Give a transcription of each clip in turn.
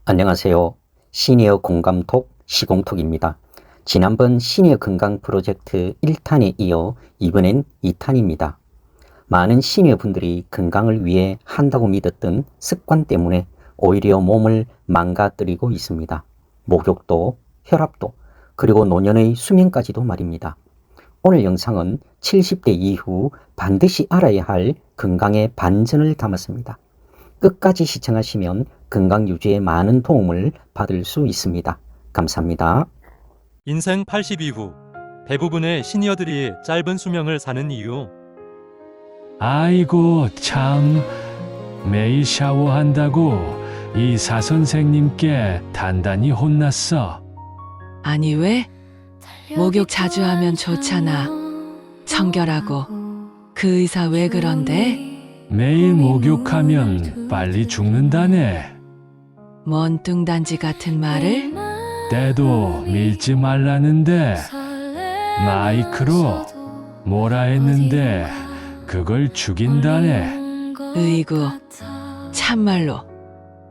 안녕하세요. 시니어 공감톡 시공톡입니다. 지난번 시니어 건강 프로젝트 1탄에 이어 이번엔 2탄입니다. 많은 시니어 분들이 건강을 위해 한다고 믿었던 습관 때문에 오히려 몸을 망가뜨리고 있습니다. 목욕도, 혈압도, 그리고 노년의 수면까지도 말입니다. 오늘 영상은 70대 이후 반드시 알아야 할 건강의 반전을 담았습니다. 끝까지 시청하시면 건강 유지에 많은 도움을 받을 수 있습니다. 감사합니다. 인생 80 이후 대부분의 시니어들이 짧은 수명을 사는 이유. 아이고 참, 매일 샤워한다고 의사 선생님께 단단히 혼났어. 아니 왜? 목욕 자주 하면 좋잖아. 청결하고. 그 의사 왜 그런데? 매일 목욕하면 빨리 죽는다네. 뭔 뚱단지 같은 말을? 때도 밀지 말라는데 마이크로 뭐라 했는데 그걸 죽인다네. 으이구, 참말로.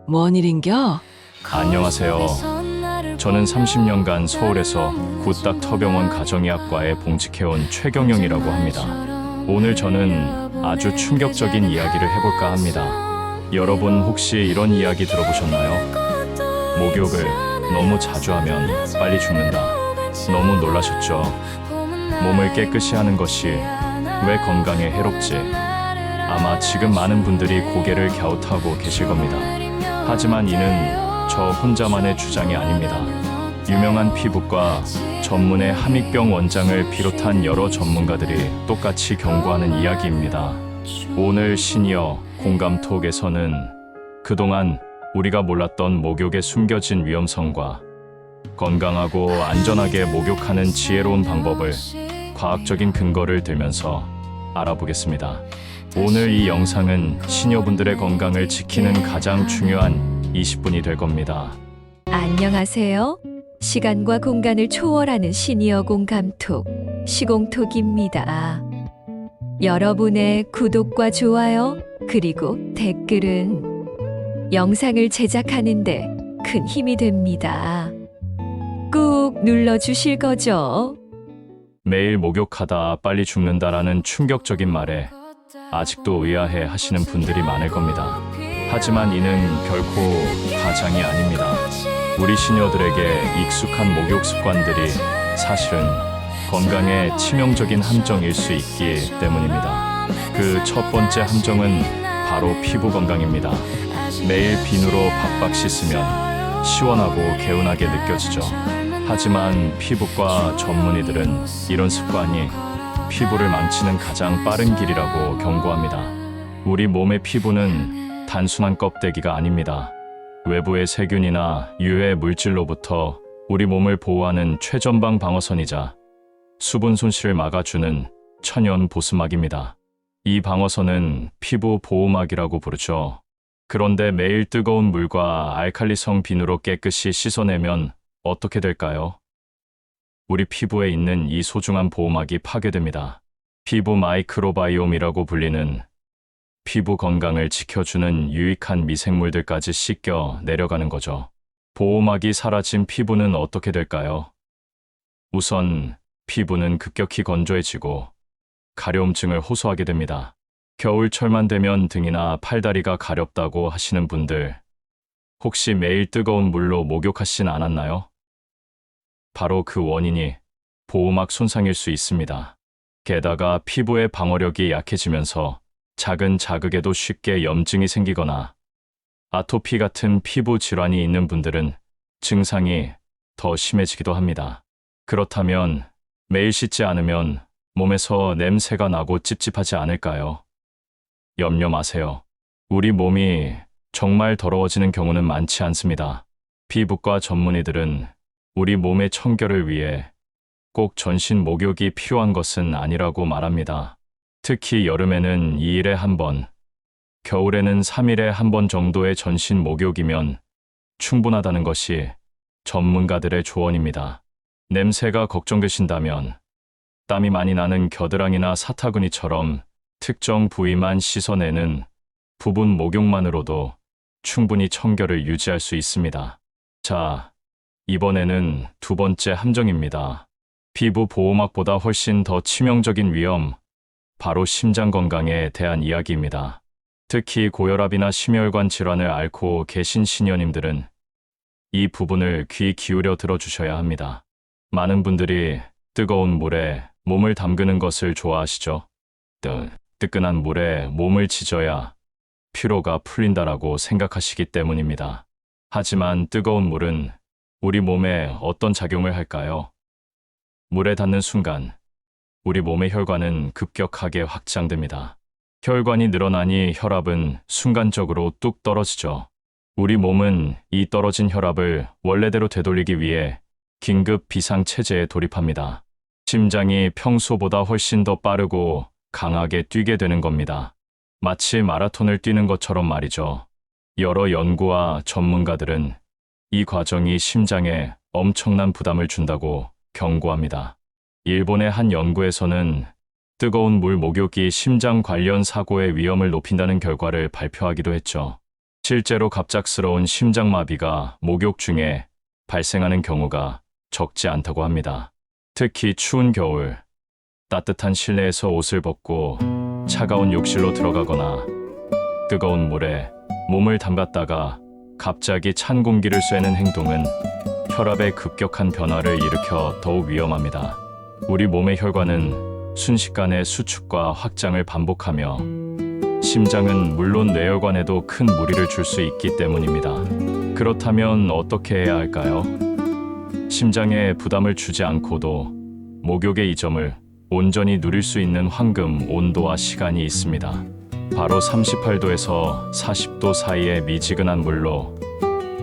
뭔 일인겨? 안녕하세요. 저는 30년간 서울에서 굿닥터병원 가정의학과에 봉직해온 최경영이라고 합니다. 오늘 저는 아주 충격적인 이야기를 해볼까 합니다. 여러분 혹시 이런 이야기 들어보셨나요? 목욕을 너무 자주 하면 빨리 죽는다. 너무 놀라셨죠? 몸을 깨끗이 하는 것이 왜 건강에 해롭지? 아마 지금 많은 분들이 고개를 갸웃하고 계실 겁니다. 하지만 이는 저 혼자만의 주장이 아닙니다. 유명한 피부과 전문의 함익병 원장을 비롯한 여러 전문가들이 똑같이 경고하는 이야기입니다. 오늘 시니어 공감톡에서는 그동안 우리가 몰랐던 목욕의 숨겨진 위험성과 건강하고 안전하게 목욕하는 지혜로운 방법을 과학적인 근거를 들면서 알아보겠습니다. 오늘 이 영상은 시니어분들의 건강을 지키는 가장 중요한 20분이 될 겁니다. 안녕하세요. 시간과 공간을 초월하는 시니어 공감톡, 시공톡입니다. 여러분의 구독과 좋아요, 그리고 댓글은 영상을 제작하는데 큰 힘이 됩니다. 꾹 눌러주실 거죠? 매일 목욕하다 빨리 죽는다라는 충격적인 말에 아직도 의아해 하시는 분들이 많을 겁니다. 하지만 이는 결코 과장이 아닙니다. 우리 시니어들에게 익숙한 목욕 습관들이 사실은 건강에 치명적인 함정일 수 있기 때문입니다. 그 첫 번째 함정은 바로 피부 건강입니다. 매일 비누로 박박 씻으면 시원하고 개운하게 느껴지죠. 하지만 피부과 전문의들은 이런 습관이 피부를 망치는 가장 빠른 길이라고 경고합니다. 우리 몸의 피부는 단순한 껍데기가 아닙니다. 외부의 세균이나 유해 물질로부터 우리 몸을 보호하는 최전방 방어선이자 수분 손실을 막아주는 천연 보습막입니다. 이 방어선은 피부 보호막이라고 부르죠. 그런데 매일 뜨거운 물과 알칼리성 비누로 깨끗이 씻어내면 어떻게 될까요? 우리 피부에 있는 이 소중한 보호막이 파괴됩니다. 피부 마이크로바이옴이라고 불리는 피부 건강을 지켜주는 유익한 미생물들까지 씻겨 내려가는 거죠. 보호막이 사라진 피부는 어떻게 될까요? 우선 피부는 급격히 건조해지고 가려움증을 호소하게 됩니다. 겨울철만 되면 등이나 팔다리가 가렵다고 하시는 분들, 혹시 매일 뜨거운 물로 목욕하진 않았나요? 바로 그 원인이 보호막 손상일 수 있습니다. 게다가 피부의 방어력이 약해지면서 작은 자극에도 쉽게 염증이 생기거나 아토피 같은 피부 질환이 있는 분들은 증상이 더 심해지기도 합니다. 그렇다면 매일 씻지 않으면 몸에서 냄새가 나고 찝찝하지 않을까요? 염려 마세요. 우리 몸이 정말 더러워지는 경우는 많지 않습니다. 피부과 전문의들은 우리 몸의 청결을 위해 꼭 전신 목욕이 필요한 것은 아니라고 말합니다. 특히 여름에는 2일에 한 번, 겨울에는 3일에 한 번 정도의 전신 목욕이면 충분하다는 것이 전문가들의 조언입니다. 냄새가 걱정되신다면 땀이 많이 나는 겨드랑이나 사타구니처럼 특정 부위만 씻어내는 부분 목욕만으로도 충분히 청결을 유지할 수 있습니다. 자, 이번에는 두 번째 함정입니다. 피부 보호막보다 훨씬 더 치명적인 위험, 바로 심장 건강에 대한 이야기입니다. 특히 고혈압이나 심혈관 질환을 앓고 계신 시니어님들은 이 부분을 귀 기울여 들어주셔야 합니다. 많은 분들이 뜨거운 물에 몸을 담그는 것을 좋아하시죠? 뜨끈한 물에 몸을 지져야 피로가 풀린다라고 생각하시기 때문입니다. 하지만 뜨거운 물은 우리 몸에 어떤 작용을 할까요? 물에 닿는 순간 우리 몸의 혈관은 급격하게 확장됩니다. 혈관이 늘어나니 혈압은 순간적으로 뚝 떨어지죠. 우리 몸은 이 떨어진 혈압을 원래대로 되돌리기 위해 긴급 비상체제에 돌입합니다. 심장이 평소보다 훨씬 더 빠르고 강하게 뛰게 되는 겁니다. 마치 마라톤을 뛰는 것처럼 말이죠. 여러 연구와 전문가들은 이 과정이 심장에 엄청난 부담을 준다고 경고합니다. 일본의 한 연구에서는 뜨거운 물 목욕이 심장 관련 사고의 위험을 높인다는 결과를 발표하기도 했죠. 실제로 갑작스러운 심장마비가 목욕 중에 발생하는 경우가 적지 않다고 합니다. 특히 추운 겨울, 따뜻한 실내에서 옷을 벗고 차가운 욕실로 들어가거나 뜨거운 물에 몸을 담갔다가 갑자기 찬 공기를 쐬는 행동은 혈압의 급격한 변화를 일으켜 더욱 위험합니다. 우리 몸의 혈관은 순식간에 수축과 확장을 반복하며 심장은 물론 뇌혈관에도 큰 무리를 줄 수 있기 때문입니다. 그렇다면 어떻게 해야 할까요? 심장에 부담을 주지 않고도 목욕의 이 점을 온전히 누릴 수 있는 황금 온도와 시간이 있습니다. 바로 38도에서 40도 사이의 미지근한 물로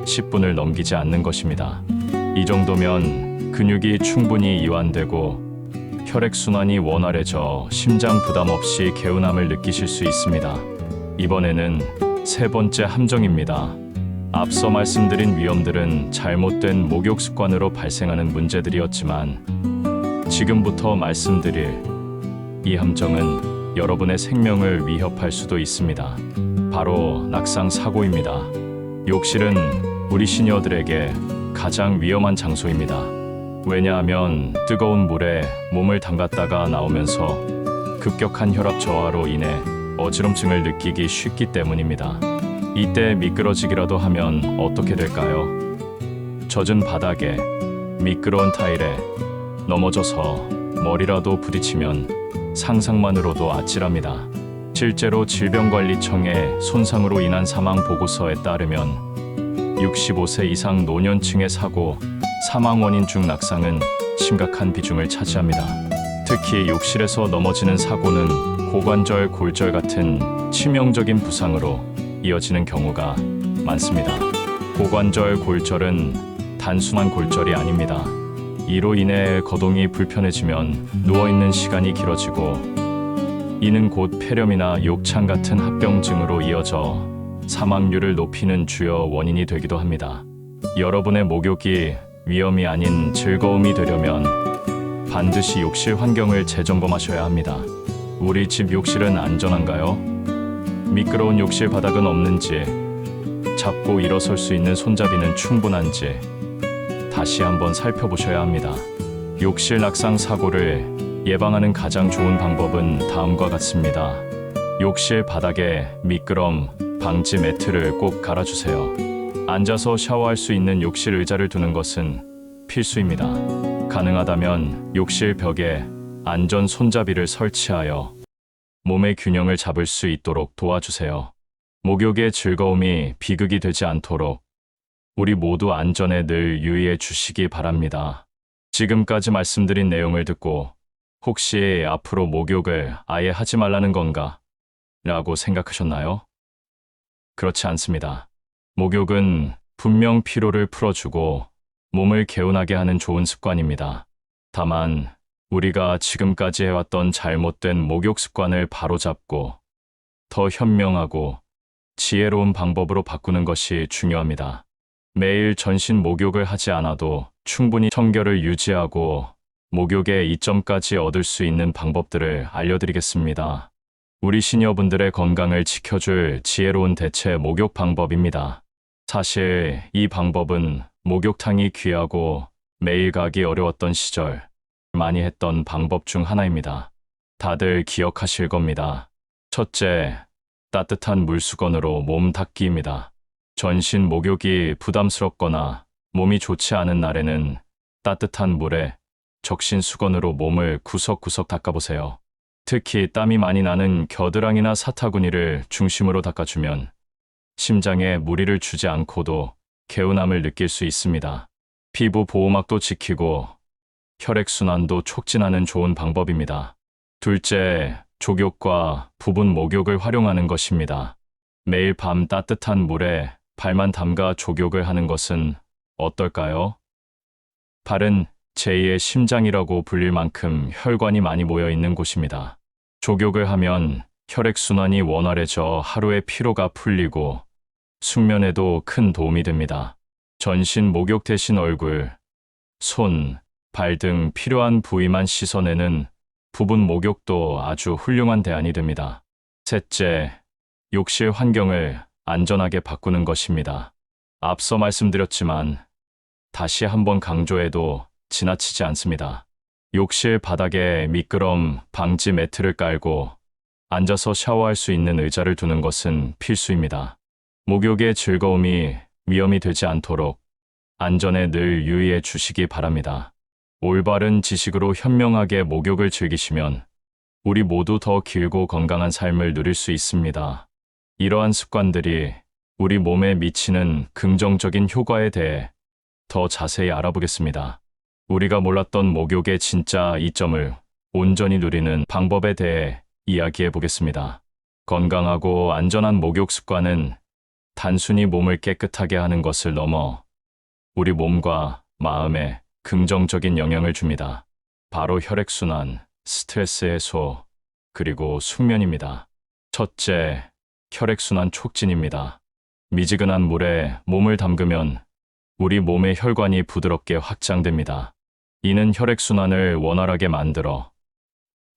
10분을 넘기지 않는 것입니다. 이 정도면 근육이 충분히 이완되고 혈액순환이 원활해져 심장 부담 없이 개운함을 느끼실 수 있습니다. 이번에는 세 번째 함정입니다. 앞서 말씀드린 위험들은 잘못된 목욕 습관으로 발생하는 문제들이었지만 지금부터 말씀드릴 이 함정은 여러분의 생명을 위협할 수도 있습니다. 바로 낙상 사고입니다. 욕실은 우리 시니어들에게 가장 위험한 장소입니다. 왜냐하면 뜨거운 물에 몸을 담갔다가 나오면서 급격한 혈압 저하로 인해 어지럼증을 느끼기 쉽기 때문입니다. 이때 미끄러지기라도 하면 어떻게 될까요? 젖은 바닥에 미끄러운 타일에 넘어져서 머리라도 부딪히면 상상만으로도 아찔합니다. 실제로 질병관리청의 손상으로 인한 사망 보고서에 따르면 65세 이상 노년층의 사고, 사망 원인 중 낙상은 심각한 비중을 차지합니다. 특히 욕실에서 넘어지는 사고는 고관절, 골절 같은 치명적인 부상으로 이어지는 경우가 많습니다. 고관절, 골절은 단순한 골절이 아닙니다. 이로 인해 거동이 불편해지면 누워있는 시간이 길어지고 이는 곧 폐렴이나 욕창 같은 합병증으로 이어져 사망률을 높이는 주요 원인이 되기도 합니다. 여러분의 목욕이 위험이 아닌 즐거움이 되려면 반드시 욕실 환경을 재점검하셔야 합니다. 우리 집 욕실은 안전한가요? 미끄러운 욕실 바닥은 없는지, 잡고 일어설 수 있는 손잡이는 충분한지 다시 한번 살펴보셔야 합니다. 욕실 낙상 사고를 예방하는 가장 좋은 방법은 다음과 같습니다. 욕실 바닥에 미끄럼 방지 매트를 꼭 갈아주세요. 앉아서 샤워할 수 있는 욕실 의자를 두는 것은 필수입니다. 가능하다면 욕실 벽에 안전 손잡이를 설치하여 몸의 균형을 잡을 수 있도록 도와주세요. 목욕의 즐거움이 비극이 되지 않도록 우리 모두 안전에 늘 유의해 주시기 바랍니다. 지금까지 말씀드린 내용을 듣고 혹시 앞으로 목욕을 아예 하지 말라는 건가? 라고 생각하셨나요? 그렇지 않습니다. 목욕은 분명 피로를 풀어주고 몸을 개운하게 하는 좋은 습관입니다. 다만 우리가 지금까지 해왔던 잘못된 목욕 습관을 바로잡고 더 현명하고 지혜로운 방법으로 바꾸는 것이 중요합니다. 매일 전신 목욕을 하지 않아도 충분히 청결을 유지하고 목욕의 이점까지 얻을 수 있는 방법들을 알려드리겠습니다. 우리 시니어분들의 건강을 지켜줄 지혜로운 대체 목욕 방법입니다. 사실 이 방법은 목욕탕이 귀하고 매일 가기 어려웠던 시절 많이 했던 방법 중 하나입니다. 다들 기억하실 겁니다. 첫째, 따뜻한 물수건으로 몸 닦기입니다. 전신 목욕이 부담스럽거나 몸이 좋지 않은 날에는 따뜻한 물에 적신 수건으로 몸을 구석구석 닦아보세요. 특히 땀이 많이 나는 겨드랑이나 사타구니를 중심으로 닦아주면 심장에 무리를 주지 않고도 개운함을 느낄 수 있습니다. 피부 보호막도 지키고 혈액순환도 촉진하는 좋은 방법입니다. 둘째, 족욕과 부분 목욕을 활용하는 것입니다. 매일 밤 따뜻한 물에 발만 담가 족욕을 하는 것은 어떨까요? 발은 제2의 심장이라고 불릴 만큼 혈관이 많이 모여 있는 곳입니다. 족욕을 하면 혈액순환이 원활해져 하루의 피로가 풀리고 숙면에도 큰 도움이 됩니다. 전신 목욕 대신 얼굴, 손, 발 등 필요한 부위만 씻어내는 부분 목욕도 아주 훌륭한 대안이 됩니다. 셋째, 욕실 환경을 안전하게 바꾸는 것입니다. 앞서 말씀드렸지만 다시 한번 강조해도 지나치지 않습니다. 욕실 바닥에 미끄럼 방지 매트를 깔고 앉아서 샤워할 수 있는 의자를 두는 것은 필수입니다. 목욕의 즐거움이 위험이 되지 않도록 안전에 늘 유의해 주시기 바랍니다. 올바른 지식으로 현명하게 목욕을 즐기시면 우리 모두 더 길고 건강한 삶을 누릴 수 있습니다. 이러한 습관들이 우리 몸에 미치는 긍정적인 효과에 대해 더 자세히 알아보겠습니다. 우리가 몰랐던 목욕의 진짜 이점을 온전히 누리는 방법에 대해 이야기해 보겠습니다. 건강하고 안전한 목욕 습관은 단순히 몸을 깨끗하게 하는 것을 넘어 우리 몸과 마음에 긍정적인 영향을 줍니다. 바로 혈액순환, 스트레스 해소, 그리고 숙면입니다. 첫째, 혈액순환 촉진입니다. 미지근한 물에 몸을 담그면 우리 몸의 혈관이 부드럽게 확장됩니다. 이는 혈액순환을 원활하게 만들어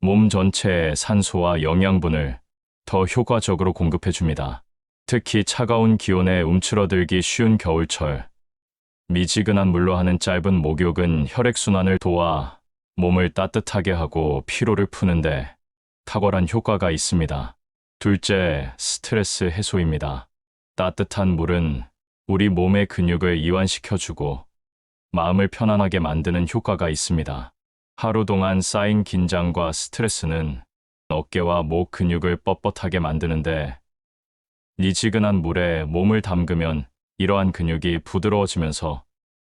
몸 전체에 산소와 영양분을 더 효과적으로 공급해 줍니다. 특히 차가운 기온에 움츠러들기 쉬운 겨울철, 미지근한 물로 하는 짧은 목욕은 혈액순환을 도와 몸을 따뜻하게 하고 피로를 푸는데 탁월한 효과가 있습니다. 둘째, 스트레스 해소입니다. 따뜻한 물은 우리 몸의 근육을 이완시켜주고 마음을 편안하게 만드는 효과가 있습니다. 하루 동안 쌓인 긴장과 스트레스는 어깨와 목 근육을 뻣뻣하게 만드는데 미지근한 물에 몸을 담그면 이러한 근육이 부드러워지면서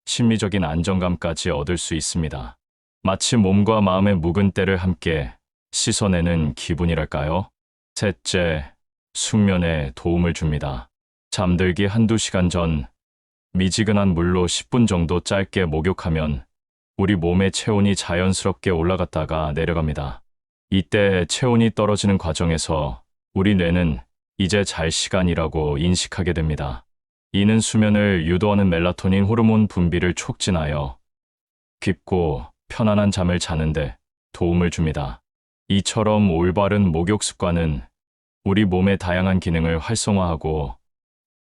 심리적인 안정감까지 얻을 수 있습니다. 마치 몸과 마음의 묵은 때를 함께 씻어내는 기분이랄까요? 셋째, 숙면에 도움을 줍니다. 잠들기 한두 시간 전 미지근한 물로 10분 정도 짧게 목욕하면 우리 몸의 체온이 자연스럽게 올라갔다가 내려갑니다. 이때 체온이 떨어지는 과정에서 우리 뇌는 이제 잘 시간이라고 인식하게 됩니다. 이는 수면을 유도하는 멜라토닌 호르몬 분비를 촉진하여 깊고 편안한 잠을 자는데 도움을 줍니다. 이처럼 올바른 목욕 습관은 우리 몸의 다양한 기능을 활성화하고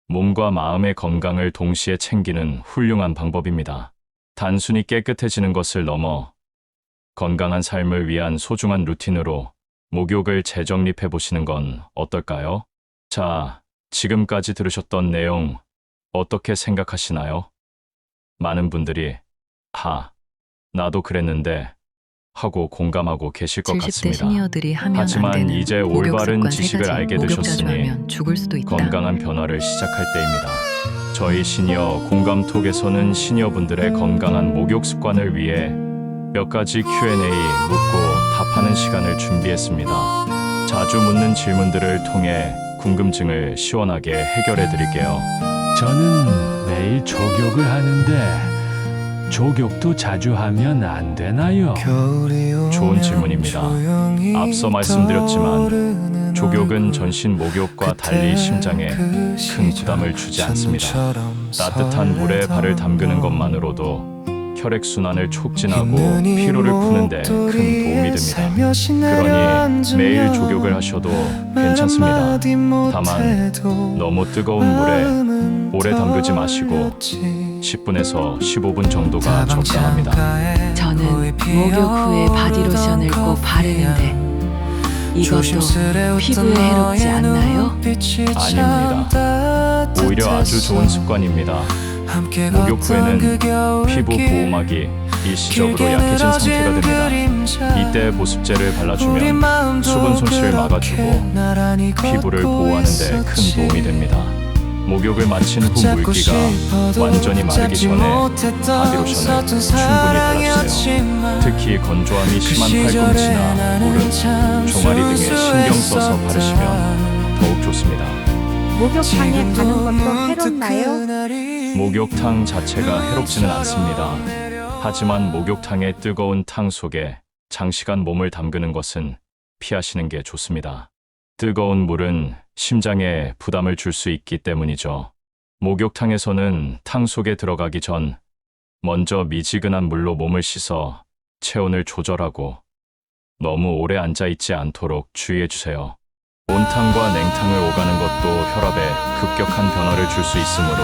몸과 마음의 건강을 동시에 챙기는 훌륭한 방법입니다. 단순히 깨끗해지는 것을 넘어 건강한 삶을 위한 소중한 루틴으로 목욕을 재정립해 보시는 건 어떨까요? 자, 지금까지 들으셨던 내용 어떻게 생각하시나요? 많은 분들이 나도 그랬는데 하고 공감하고 계실 것 70대 같습니다. 시니어들이 하면 안 하지만 되는 이제 목욕 올바른 습관 지식을 3가지. 알게 목욕 자주 되셨으니 하면 죽을 수도 있다. 건강한 변화를 시작할 때입니다. 저희 시니어 공감톡에서는 시니어분들의 건강한 목욕 습관을 위해 몇 가지 Q&A 묻고 답하는 시간을 준비했습니다. 자주 묻는 질문들을 통해 궁금증을 시원하게 해결해 드릴게요. 저는 매일 족욕을 하는데 족욕도 자주 하면 안 되나요? 좋은 질문입니다. 앞서 말씀드렸지만 족욕은 전신 목욕과 달리 심장에 큰 부담을 주지 않습니다. 따뜻한 물에 발을 담그는 것만으로도 혈액순환을 촉진하고 피로를 푸는데 큰 도움이 됩니다. 그러니 매일 족욕을 하셔도 괜찮습니다. 다만 너무 뜨거운 물에 오래 담그지 마시고 10분에서 15분 정도가 적당합니다. 저는 목욕 후에 바디로션을 꼭 바르는데 이것도 피부에 해롭지 않나요? 아닙니다. 오히려 아주 좋은 습관입니다. 목욕 후에는 피부 보호막이 일시적으로 약해진 상태가 됩니다. 이때 보습제를 발라주면 수분 손실을 막아주고 피부를 보호하는 데 큰 도움이 됩니다. 목욕을 마친 후 물기가 완전히 마르기 전에 바디로션을 충분히 발라주세요. 특히 건조함이 심한 팔꿈치나 무릎, 종아리 등에 신경 써서 바르시면 더욱 좋습니다. 목욕탕에 가는 것도 해롭나요? 목욕탕 자체가 해롭지는 않습니다. 하지만 목욕탕의 뜨거운 탕 속에 장시간 몸을 담그는 것은 피하시는 게 좋습니다. 뜨거운 물은 심장에 부담을 줄 수 있기 때문이죠. 목욕탕에서는 탕 속에 들어가기 전 먼저 미지근한 물로 몸을 씻어 체온을 조절하고 너무 오래 앉아있지 않도록 주의해주세요. 온탕과 냉탕을 오가는 것도 혈압에 급격한 변화를 줄 수 있으므로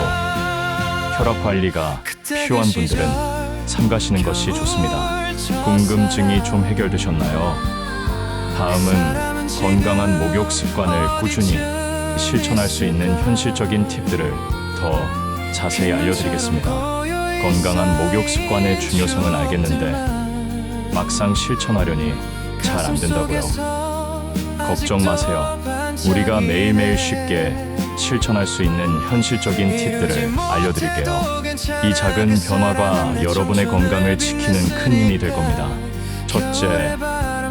혈압 관리가 필요한 분들은 삼가시는 것이 좋습니다. 궁금증이 좀 해결되셨나요? 다음은 건강한 목욕 습관을 꾸준히 실천할 수 있는 현실적인 팁들을 더 자세히 알려드리겠습니다. 건강한 목욕 습관의 중요성은 알겠는데 막상 실천하려니 잘 안 된다고요. 걱정 마세요. 우리가 매일매일 쉽게 실천할 수 있는 현실적인 팁들을 알려드릴게요. 이 작은 변화가 여러분의 건강을 지키는 큰 힘이 될 겁니다. 첫째,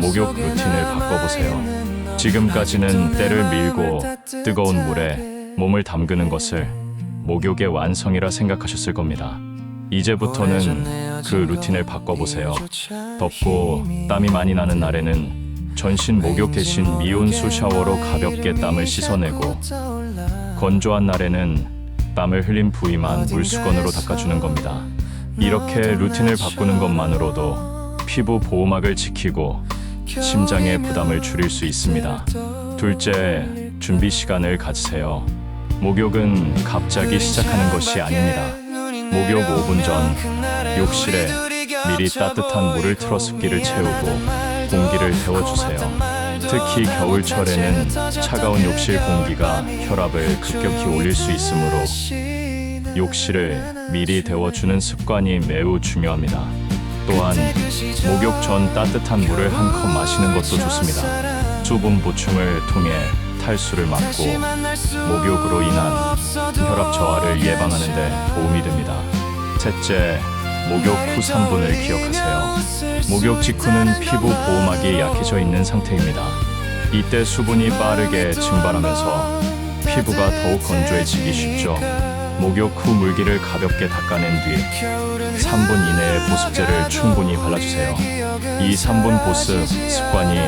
목욕 루틴을 바꿔보세요. 지금까지는 때를 밀고 뜨거운 물에 몸을 담그는 것을 목욕의 완성이라 생각하셨을 겁니다. 이제부터는 그 루틴을 바꿔보세요. 덥고 땀이 많이 나는 날에는 전신 목욕 대신 미온수 샤워로 가볍게 땀을 씻어내고, 건조한 날에는 땀을 흘린 부위만 물수건으로 닦아주는 겁니다. 이렇게 루틴을 바꾸는 것만으로도 피부 보호막을 지키고 심장의 부담을 줄일 수 있습니다. 둘째, 준비 시간을 가지세요. 목욕은 갑자기 시작하는 것이 아닙니다. 목욕 5분 전 욕실에 미리 따뜻한 물을 틀어 습기를 채우고 공기를 데워주세요. 특히 겨울철에는 차가운 욕실 공기가 혈압을 급격히 올릴 수 있으므로 욕실을 미리 데워주는 습관이 매우 중요합니다. 또한 목욕 전 따뜻한 물을 한 컵 마시는 것도 좋습니다. 수분 보충을 통해 탈수를 막고 목욕으로 인한 혈압 저하를 예방하는 데 도움이 됩니다. 셋째, 목욕 후 3분을 기억하세요. 목욕 직후는 피부 보호막이 약해져 있는 상태입니다. 이때 수분이 빠르게 증발하면서 피부가 더욱 건조해지기 쉽죠. 목욕 후 물기를 가볍게 닦아낸 뒤 3분 이내에 보습제를 충분히 발라주세요. 이 3분 보습 습관이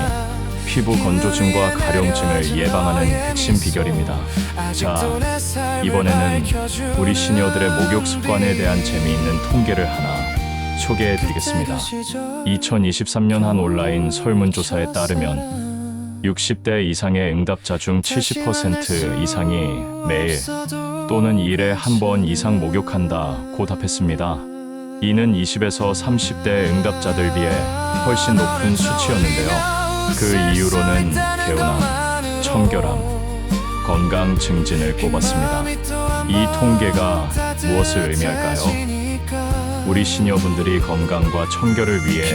피부 건조증과 가려움증을 예방하는 핵심 비결입니다. 자, 이번에는 우리 시니어들의 목욕 습관에 대한 재미있는 통계를 하나 소개해드리겠습니다. 2023년 한 온라인 설문조사에 따르면 60대 이상의 응답자 중 70% 이상이 매일 또는 1에 한 번 이상 목욕한다고 답했습니다. 이는 20에서 30대 응답자들 비해 훨씬 높은 수치였는데요. 그 이유로는 개운함, 청결함, 건강 증진을 꼽았습니다. 이 통계가 무엇을 의미할까요? 우리 시니어분들이 건강과 청결을 위해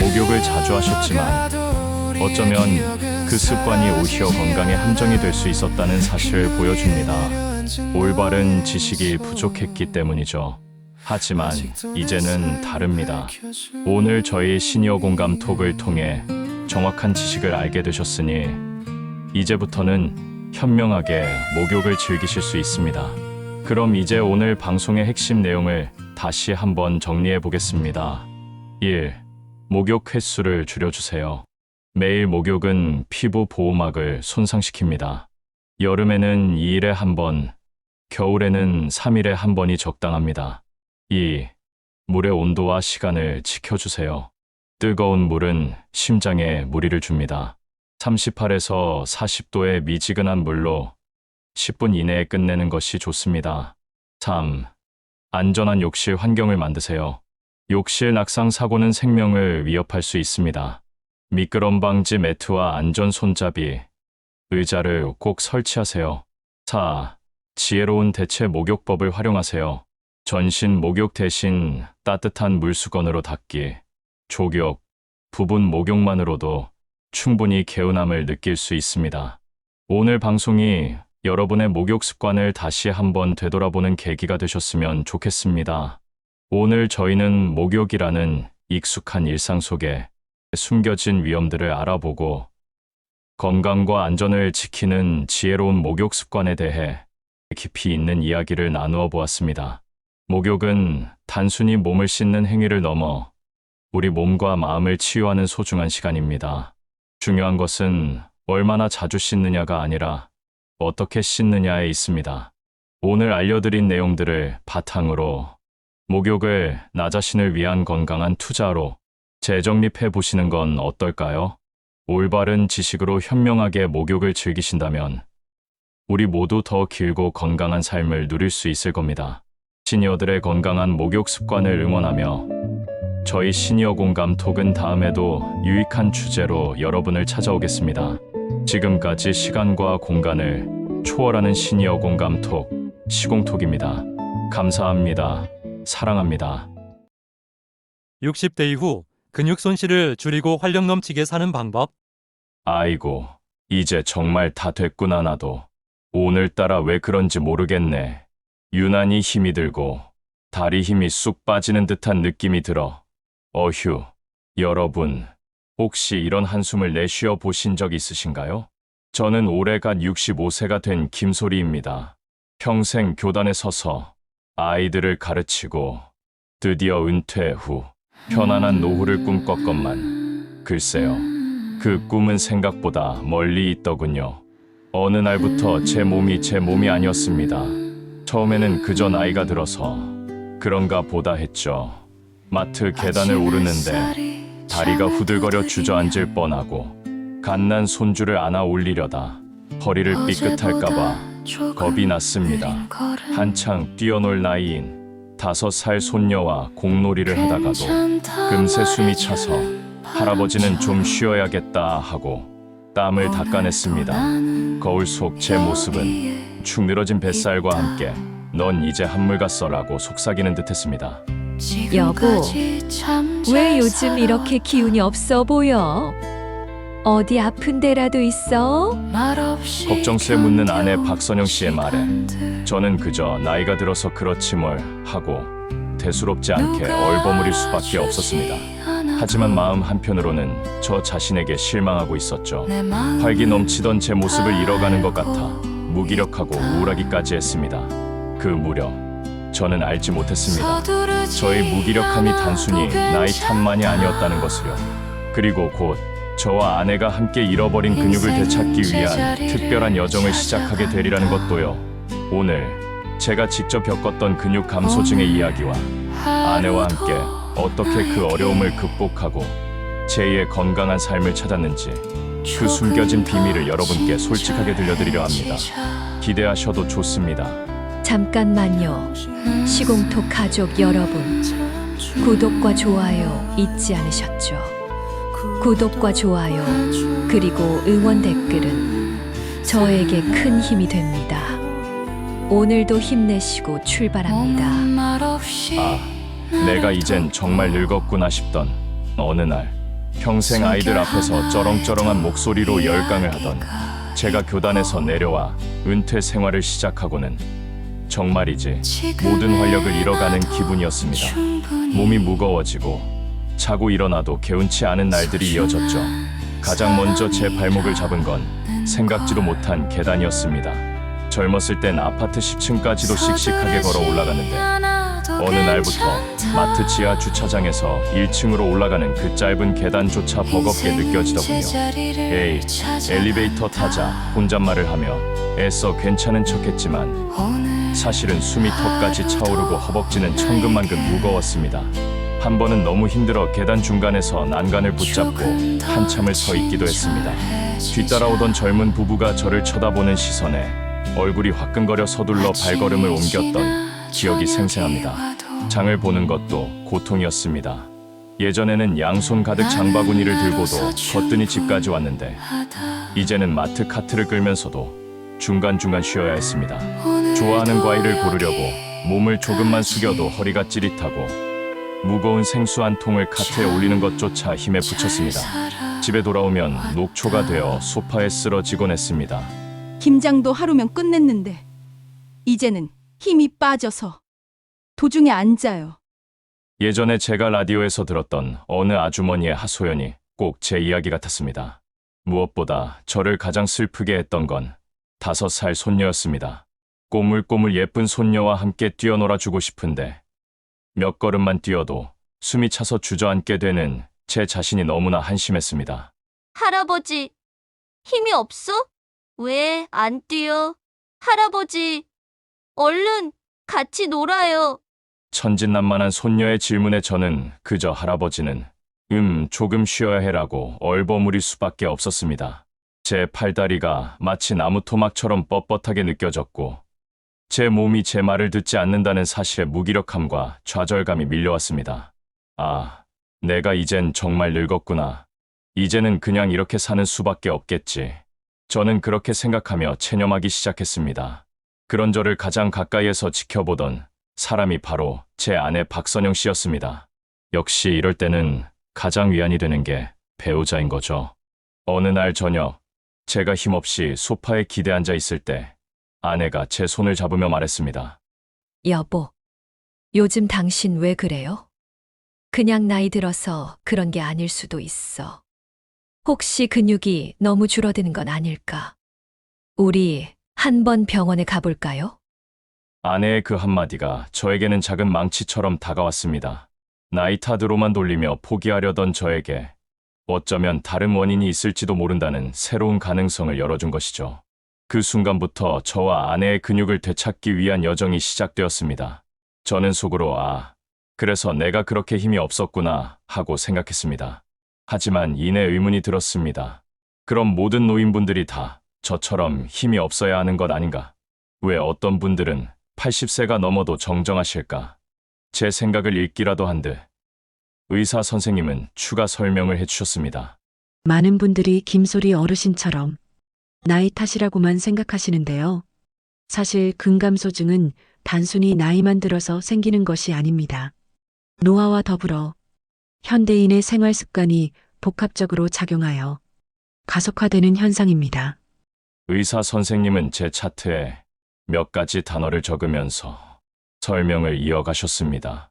목욕을 자주 하셨지만 어쩌면 그 습관이 오히려 건강에 함정이 될 수 있었다는 사실을 보여줍니다. 올바른 지식이 부족했기 때문이죠. 하지만 이제는 다릅니다. 오늘 저희 시니어 공감 톡을 통해 정확한 지식을 알게 되셨으니 이제부터는 현명하게 목욕을 즐기실 수 있습니다. 그럼 이제 오늘 방송의 핵심 내용을 다시 한번 정리해 보겠습니다. 1. 목욕 횟수를 줄여주세요. 매일 목욕은 피부 보호막을 손상시킵니다. 여름에는 2일에 한 번, 겨울에는 3일에 한 번이 적당합니다. 2. 물의 온도와 시간을 지켜주세요. 뜨거운 물은 심장에 무리를 줍니다. 38에서 40도의 미지근한 물로 10분 이내에 끝내는 것이 좋습니다. 3. 안전한 욕실 환경을 만드세요. 욕실 낙상 사고는 생명을 위협할 수 있습니다. 미끄럼 방지 매트와 안전 손잡이, 의자를 꼭 설치하세요. 4. 지혜로운 대체 목욕법을 활용하세요. 전신 목욕 대신 따뜻한 물수건으로 닦기, 조격, 부분 목욕만으로도 충분히 개운함을 느낄 수 있습니다. 오늘 방송이 여러분의 목욕 습관을 다시 한번 되돌아보는 계기가 되셨으면 좋겠습니다. 오늘 저희는 목욕이라는 익숙한 일상 속에 숨겨진 위험들을 알아보고 건강과 안전을 지키는 지혜로운 목욕 습관에 대해 깊이 있는 이야기를 나누어 보았습니다. 목욕은 단순히 몸을 씻는 행위를 넘어 우리 몸과 마음을 치유하는 소중한 시간입니다. 중요한 것은 얼마나 자주 씻느냐가 아니라 어떻게 씻느냐에 있습니다. 오늘 알려드린 내용들을 바탕으로 목욕을 나 자신을 위한 건강한 투자로 재정립해 보시는 건 어떨까요? 올바른 지식으로 현명하게 목욕을 즐기신다면 우리 모두 더 길고 건강한 삶을 누릴 수 있을 겁니다. 시니어들의 건강한 목욕 습관을 응원하며 저희 시니어 공감 톡은 다음에도 유익한 주제로 여러분을 찾아오겠습니다. 지금까지 시간과 공간을 초월하는 시니어 공감 톡 시공톡입니다. 감사합니다. 사랑합니다. 60대 이후 근육 손실을 줄이고 활력 넘치게 사는 방법. 아이고, 이제 정말 다 됐구나 나도. 오늘따라 왜 그런지 모르겠네. 유난히 힘이 들고 다리 힘이 쑥 빠지는 듯한 느낌이 들어. 어휴, 여러분, 혹시 이런 한숨을 내쉬어 보신 적 있으신가요? 저는 올해가 65세가 된 김소리입니다. 평생 교단에 서서 아이들을 가르치고 드디어 은퇴 후 편안한 노후를 꿈꿨건만 글쎄요, 그 꿈은 생각보다 멀리 있더군요. 어느 날부터 제 몸이 아니었습니다. 처음에는 그저 나이가 들어서 그런가 보다 했죠. 마트 계단을 오르는데 다리가 후들거려 주저앉을 뻔하고 갓난 손주를 안아 올리려다 허리를 삐끗할까봐 겁이 났습니다. 한창 뛰어놀 나이인 5살 손녀와 공놀이를 하다가도 금세 숨이 차서 할아버지는 좀 쉬어야겠다 하고 땀을 닦아냈습니다. 거울 속 제 모습은 축 늘어진 뱃살과 함께 넌 이제 한물 갔어라고 속삭이는 듯했습니다. 여보, 왜 요즘 이렇게 기운이 없어 보여? 어디 아픈 데라도 있어? 걱정스레 묻는 아내 박선영 씨의 말에 저는 그저 나이가 들어서 그렇지 뭘 하고 대수롭지 않게 얼버무릴 수밖에 없었습니다. 하지만 마음 한편으로는 저 자신에게 실망하고 있었죠. 활기 넘치던 제 모습을 잃어가는 것 같아 무기력하고 우울하기까지 했습니다. 그 무렵 저는 알지 못했습니다. 저의 무기력함이 단순히 나이 탓만이 아니었다는 것을요. 그리고 곧 저와 아내가 함께 잃어버린 근육을 되찾기 위한 특별한 여정을 시작하게 되리라는 것도요. 오늘 제가 직접 겪었던 근육 감소증의 이야기와 아내와 함께 어떻게 그 어려움을 극복하고 제2의 건강한 삶을 찾았는지 그 숨겨진 비밀을 여러분께 솔직하게 들려드리려 합니다. 기대하셔도 좋습니다. 잠깐만요. 시공톡 가족 여러분, 구독과 좋아요 잊지 않으셨죠? 구독과 좋아요, 그리고 응원 댓글은 저에게 큰 힘이 됩니다. 오늘도 힘내시고 출발합니다. 아, 내가 이젠 정말 늙었구나 싶던 어느 날 평생 아이들 앞에서 쩌렁쩌렁한 목소리로 열강을 하던 제가 교단에서 내려와 은퇴 생활을 시작하고는 정말이지 모든 활력을 잃어가는 기분이었습니다. 몸이 무거워지고 자고 일어나도 개운치 않은 날들이 이어졌죠. 가장 먼저 제 발목을 잡은 건 생각지도 못한 계단이었습니다. 젊었을 땐 아파트 10층까지도 씩씩하게 걸어 올라갔는데 어느 날부터 마트 지하 주차장에서 1층으로 올라가는 그 짧은 계단조차 버겁게 느껴지더군요. 에이, 엘리베이터 타자 혼잣말을 하며 애써 괜찮은 척했지만 사실은 숨이 턱까지 차오르고 허벅지는 천근만근 무거웠습니다. 한 번은 너무 힘들어 계단 중간에서 난간을 붙잡고 한참을 서 있기도 했습니다. 뒤따라오던 젊은 부부가 저를 쳐다보는 시선에 얼굴이 화끈거려 서둘러 발걸음을 옮겼던 기억이 생생합니다. 장을 보는 것도 고통이었습니다. 예전에는 양손 가득 장바구니를 들고도 거뜬히 집까지 왔는데 이제는 마트 카트를 끌면서도 중간중간 쉬어야 했습니다. 좋아하는 과일을 고르려고 몸을 조금만 숙여도 허리가 찌릿하고 무거운 생수 한 통을 카트에 올리는 것조차 힘에 부쳤습니다. 집에 돌아오면 녹초가 되어 소파에 쓰러지곤 했습니다. 김장도 하루면 끝냈는데 이제는 힘이 빠져서 도중에 앉아요. 예전에 제가 라디오에서 들었던 어느 아주머니의 하소연이 꼭 제 이야기 같았습니다. 무엇보다 저를 가장 슬프게 했던 건 5살 손녀였습니다. 꼬물꼬물 예쁜 손녀와 함께 뛰어놀아주고 싶은데 몇 걸음만 뛰어도 숨이 차서 주저앉게 되는 제 자신이 너무나 한심했습니다. 할아버지, 힘이 없어? 왜 안 뛰어? 할아버지, 얼른 같이 놀아요. 천진난만한 손녀의 질문에 저는 그저 할아버지는 조금 쉬어야 해라고 얼버무릴 수밖에 없었습니다. 제 팔다리가 마치 나무 토막처럼 뻣뻣하게 느껴졌고 제 몸이 제 말을 듣지 않는다는 사실의 무기력함과 좌절감이 밀려왔습니다. 아, 내가 이젠 정말 늙었구나. 이제는 그냥 이렇게 사는 수밖에 없겠지. 저는 그렇게 생각하며 체념하기 시작했습니다. 그런 저를 가장 가까이에서 지켜보던 사람이 바로 제 아내 박선영 씨였습니다. 역시 이럴 때는 가장 위안이 되는 게 배우자인 거죠. 어느 날 저녁, 제가 힘없이 소파에 기대 앉아 있을 때 아내가 제 손을 잡으며 말했습니다. 여보, 요즘 당신 왜 그래요? 그냥 나이 들어서 그런 게 아닐 수도 있어. 혹시 근육이 너무 줄어드는 건 아닐까? 우리 한번 병원에 가볼까요? 아내의 그 한마디가 저에게는 작은 망치처럼 다가왔습니다. 나이타드로만 돌리며 포기하려던 저에게 어쩌면 다른 원인이 있을지도 모른다는 새로운 가능성을 열어준 것이죠. 그 순간부터 저와 아내의 근육을 되찾기 위한 여정이 시작되었습니다. 저는 속으로 그래서 내가 그렇게 힘이 없었구나 하고 생각했습니다. 하지만 이내 의문이 들었습니다. 그럼 모든 노인분들이 다 저처럼 힘이 없어야 하는 것 아닌가? 왜 어떤 분들은 80세가 넘어도 정정하실까? 제 생각을 읽기라도 한 듯 의사 선생님은 추가 설명을 해주셨습니다. 많은 분들이 김소리 어르신처럼 나이 탓이라고만 생각하시는데요. 사실 근감소증은 단순히 나이만 들어서 생기는 것이 아닙니다. 노화와 더불어 현대인의 생활 습관이 복합적으로 작용하여 가속화되는 현상입니다. 의사 선생님은 제 차트에 몇 가지 단어를 적으면서 설명을 이어가셨습니다.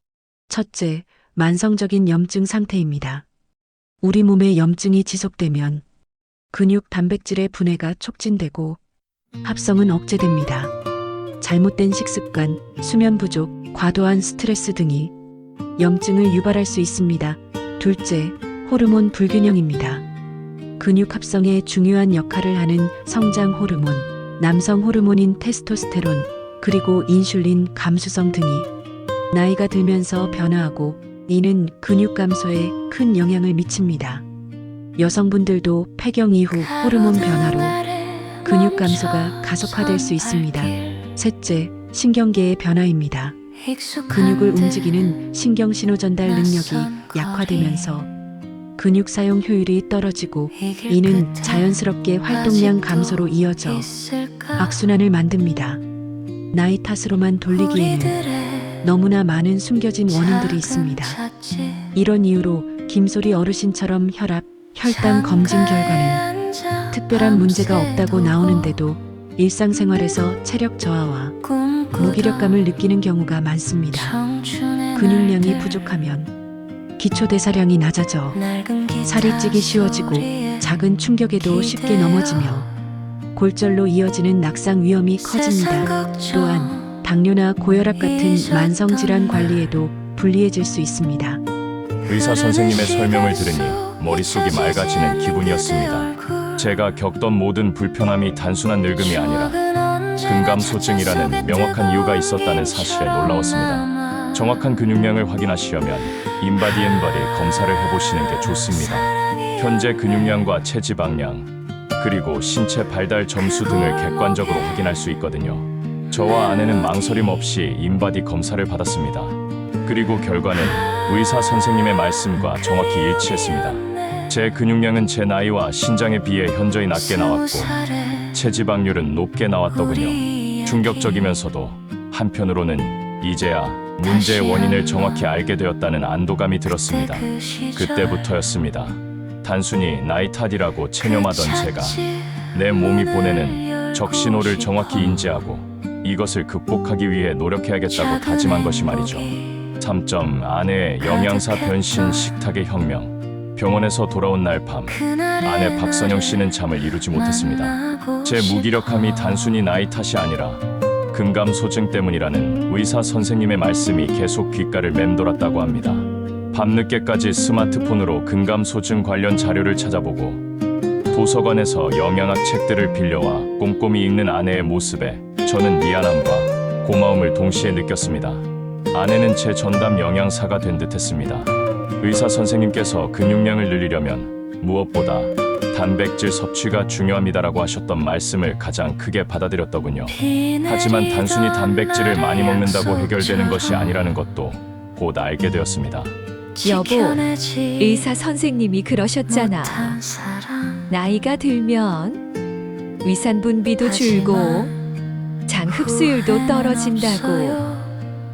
첫째, 만성적인 염증 상태입니다. 우리 몸에 염증이 지속되면 근육 단백질의 분해가 촉진되고 합성은 억제됩니다. 잘못된 식습관, 수면 부족, 과도한 스트레스 등이 염증을 유발할 수 있습니다. 둘째, 호르몬 불균형입니다. 근육 합성에 중요한 역할을 하는 성장 호르몬, 남성 호르몬인 테스토스테론, 그리고 인슐린, 감수성 등이 나이가 들면서 변화하고 이는 근육 감소에 큰 영향을 미칩니다. 여성분들도 폐경 이후 호르몬 변화로 근육 감소가 가속화될 수 있습니다. 셋째, 신경계의 변화입니다. 근육을 움직이는 신경 신호 전달 능력이 약화되면서 근육 사용 효율이 떨어지고 이는 자연스럽게 활동량 감소로 이어져 악순환을 만듭니다. 나이 탓으로만 돌리기에는 너무나 많은 숨겨진 원인들이 있습니다. 이런 이유로 김소리 어르신처럼 혈압, 혈당 검진 결과는 특별한 문제가 없다고 나오는데도 일상생활에서 체력 저하와 무기력감을 느끼는 경우가 많습니다. 근육량이 부족하면 기초대사량이 낮아져 살이 찌기 쉬워지고 작은 충격에도 쉽게 넘어지며 골절로 이어지는 낙상 위험이 커집니다. 또한 당뇨나 고혈압 같은 만성질환 관리에도 불리해질 수 있습니다. 의사 선생님의 설명을 들으니 머릿속이 맑아지는 기분이었습니다. 제가 겪던 모든 불편함이 단순한 늙음이 아니라 근감소증이라는 명확한 이유가 있었다는 사실에 놀라웠습니다. 정확한 근육량을 확인하시려면 인바디 앤바디 검사를 해보시는 게 좋습니다. 현재 근육량과 체지방량, 그리고 신체 발달 점수 등을 객관적으로 확인할 수 있거든요. 저와 아내는 망설임 없이 인바디 검사를 받았습니다. 그리고 결과는 의사 선생님의 말씀과 정확히 일치했습니다. 제 근육량은 제 나이와 신장에 비해 현저히 낮게 나왔고 체지방률은 높게 나왔더군요. 충격적이면서도 한편으로는 이제야 문제의 원인을 정확히 알게 되었다는 안도감이 들었습니다. 그때부터였습니다. 단순히 나이 탓이라고 체념하던 제가 내 몸이 보내는 적신호를 정확히 인지하고 이것을 극복하기 위해 노력해야겠다고 다짐한 것이 말이죠. 3점 아내의 영양사 변신 식탁의 혁명. 병원에서 돌아온 날 밤, 아내 박선영 씨는 잠을 이루지 못했습니다. 제 무기력함이 단순히 나이 탓이 아니라 근감소증 때문이라는 의사 선생님의 말씀이 계속 귓가를 맴돌았다고 합니다. 밤늦게까지 스마트폰으로 근감소증 관련 자료를 찾아보고 도서관에서 영양학 책들을 빌려와 꼼꼼히 읽는 아내의 모습에 저는 미안함과 고마움을 동시에 느꼈습니다. 아내는 제 전담 영양사가 된 듯했습니다. 의사 선생님께서 근육량을 늘리려면 무엇보다 단백질 섭취가 중요합니다라고 하셨던 말씀을 가장 크게 받아들였더군요. 하지만 단순히 단백질을 많이 먹는다고 해결되는 것이 아니라는 것도 곧 알게 되었습니다. 여보, 의사 선생님이 그러셨잖아. 나이가 들면 위산 분비도 줄고 장 흡수율도 떨어진다고.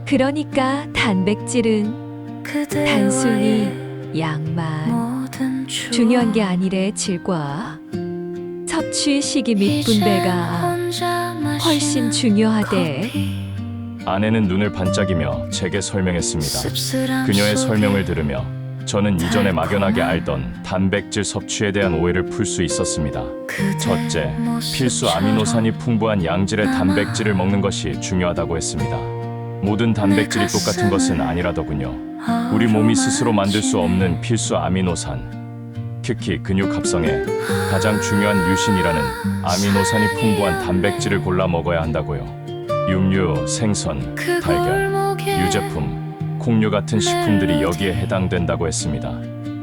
그러니까 단백질은 단순히 양만 중요한 게 아니래. 질과 섭취 시기 및 분배가 훨씬 중요하대. 아내는 눈을 반짝이며 제게 설명했습니다. 그녀의 설명을 들으며 저는 이전에 막연하게 알던 단백질 섭취에 대한 오해를 풀 수 있었습니다. 첫째, 필수 아미노산이 풍부한 양질의 단백질을 먹는 것이 중요하다고 했습니다. 모든 단백질이 똑같은 것은 아니라더군요. 우리 몸이 스스로 만들 수 없는 필수 아미노산, 특히 근육 합성에 가장 중요한 류신이라는 아미노산이 풍부한 단백질을 골라 먹어야 한다고요. 육류, 생선, 달걀, 유제품, 콩류 같은 식품들이 여기에 해당된다고 했습니다.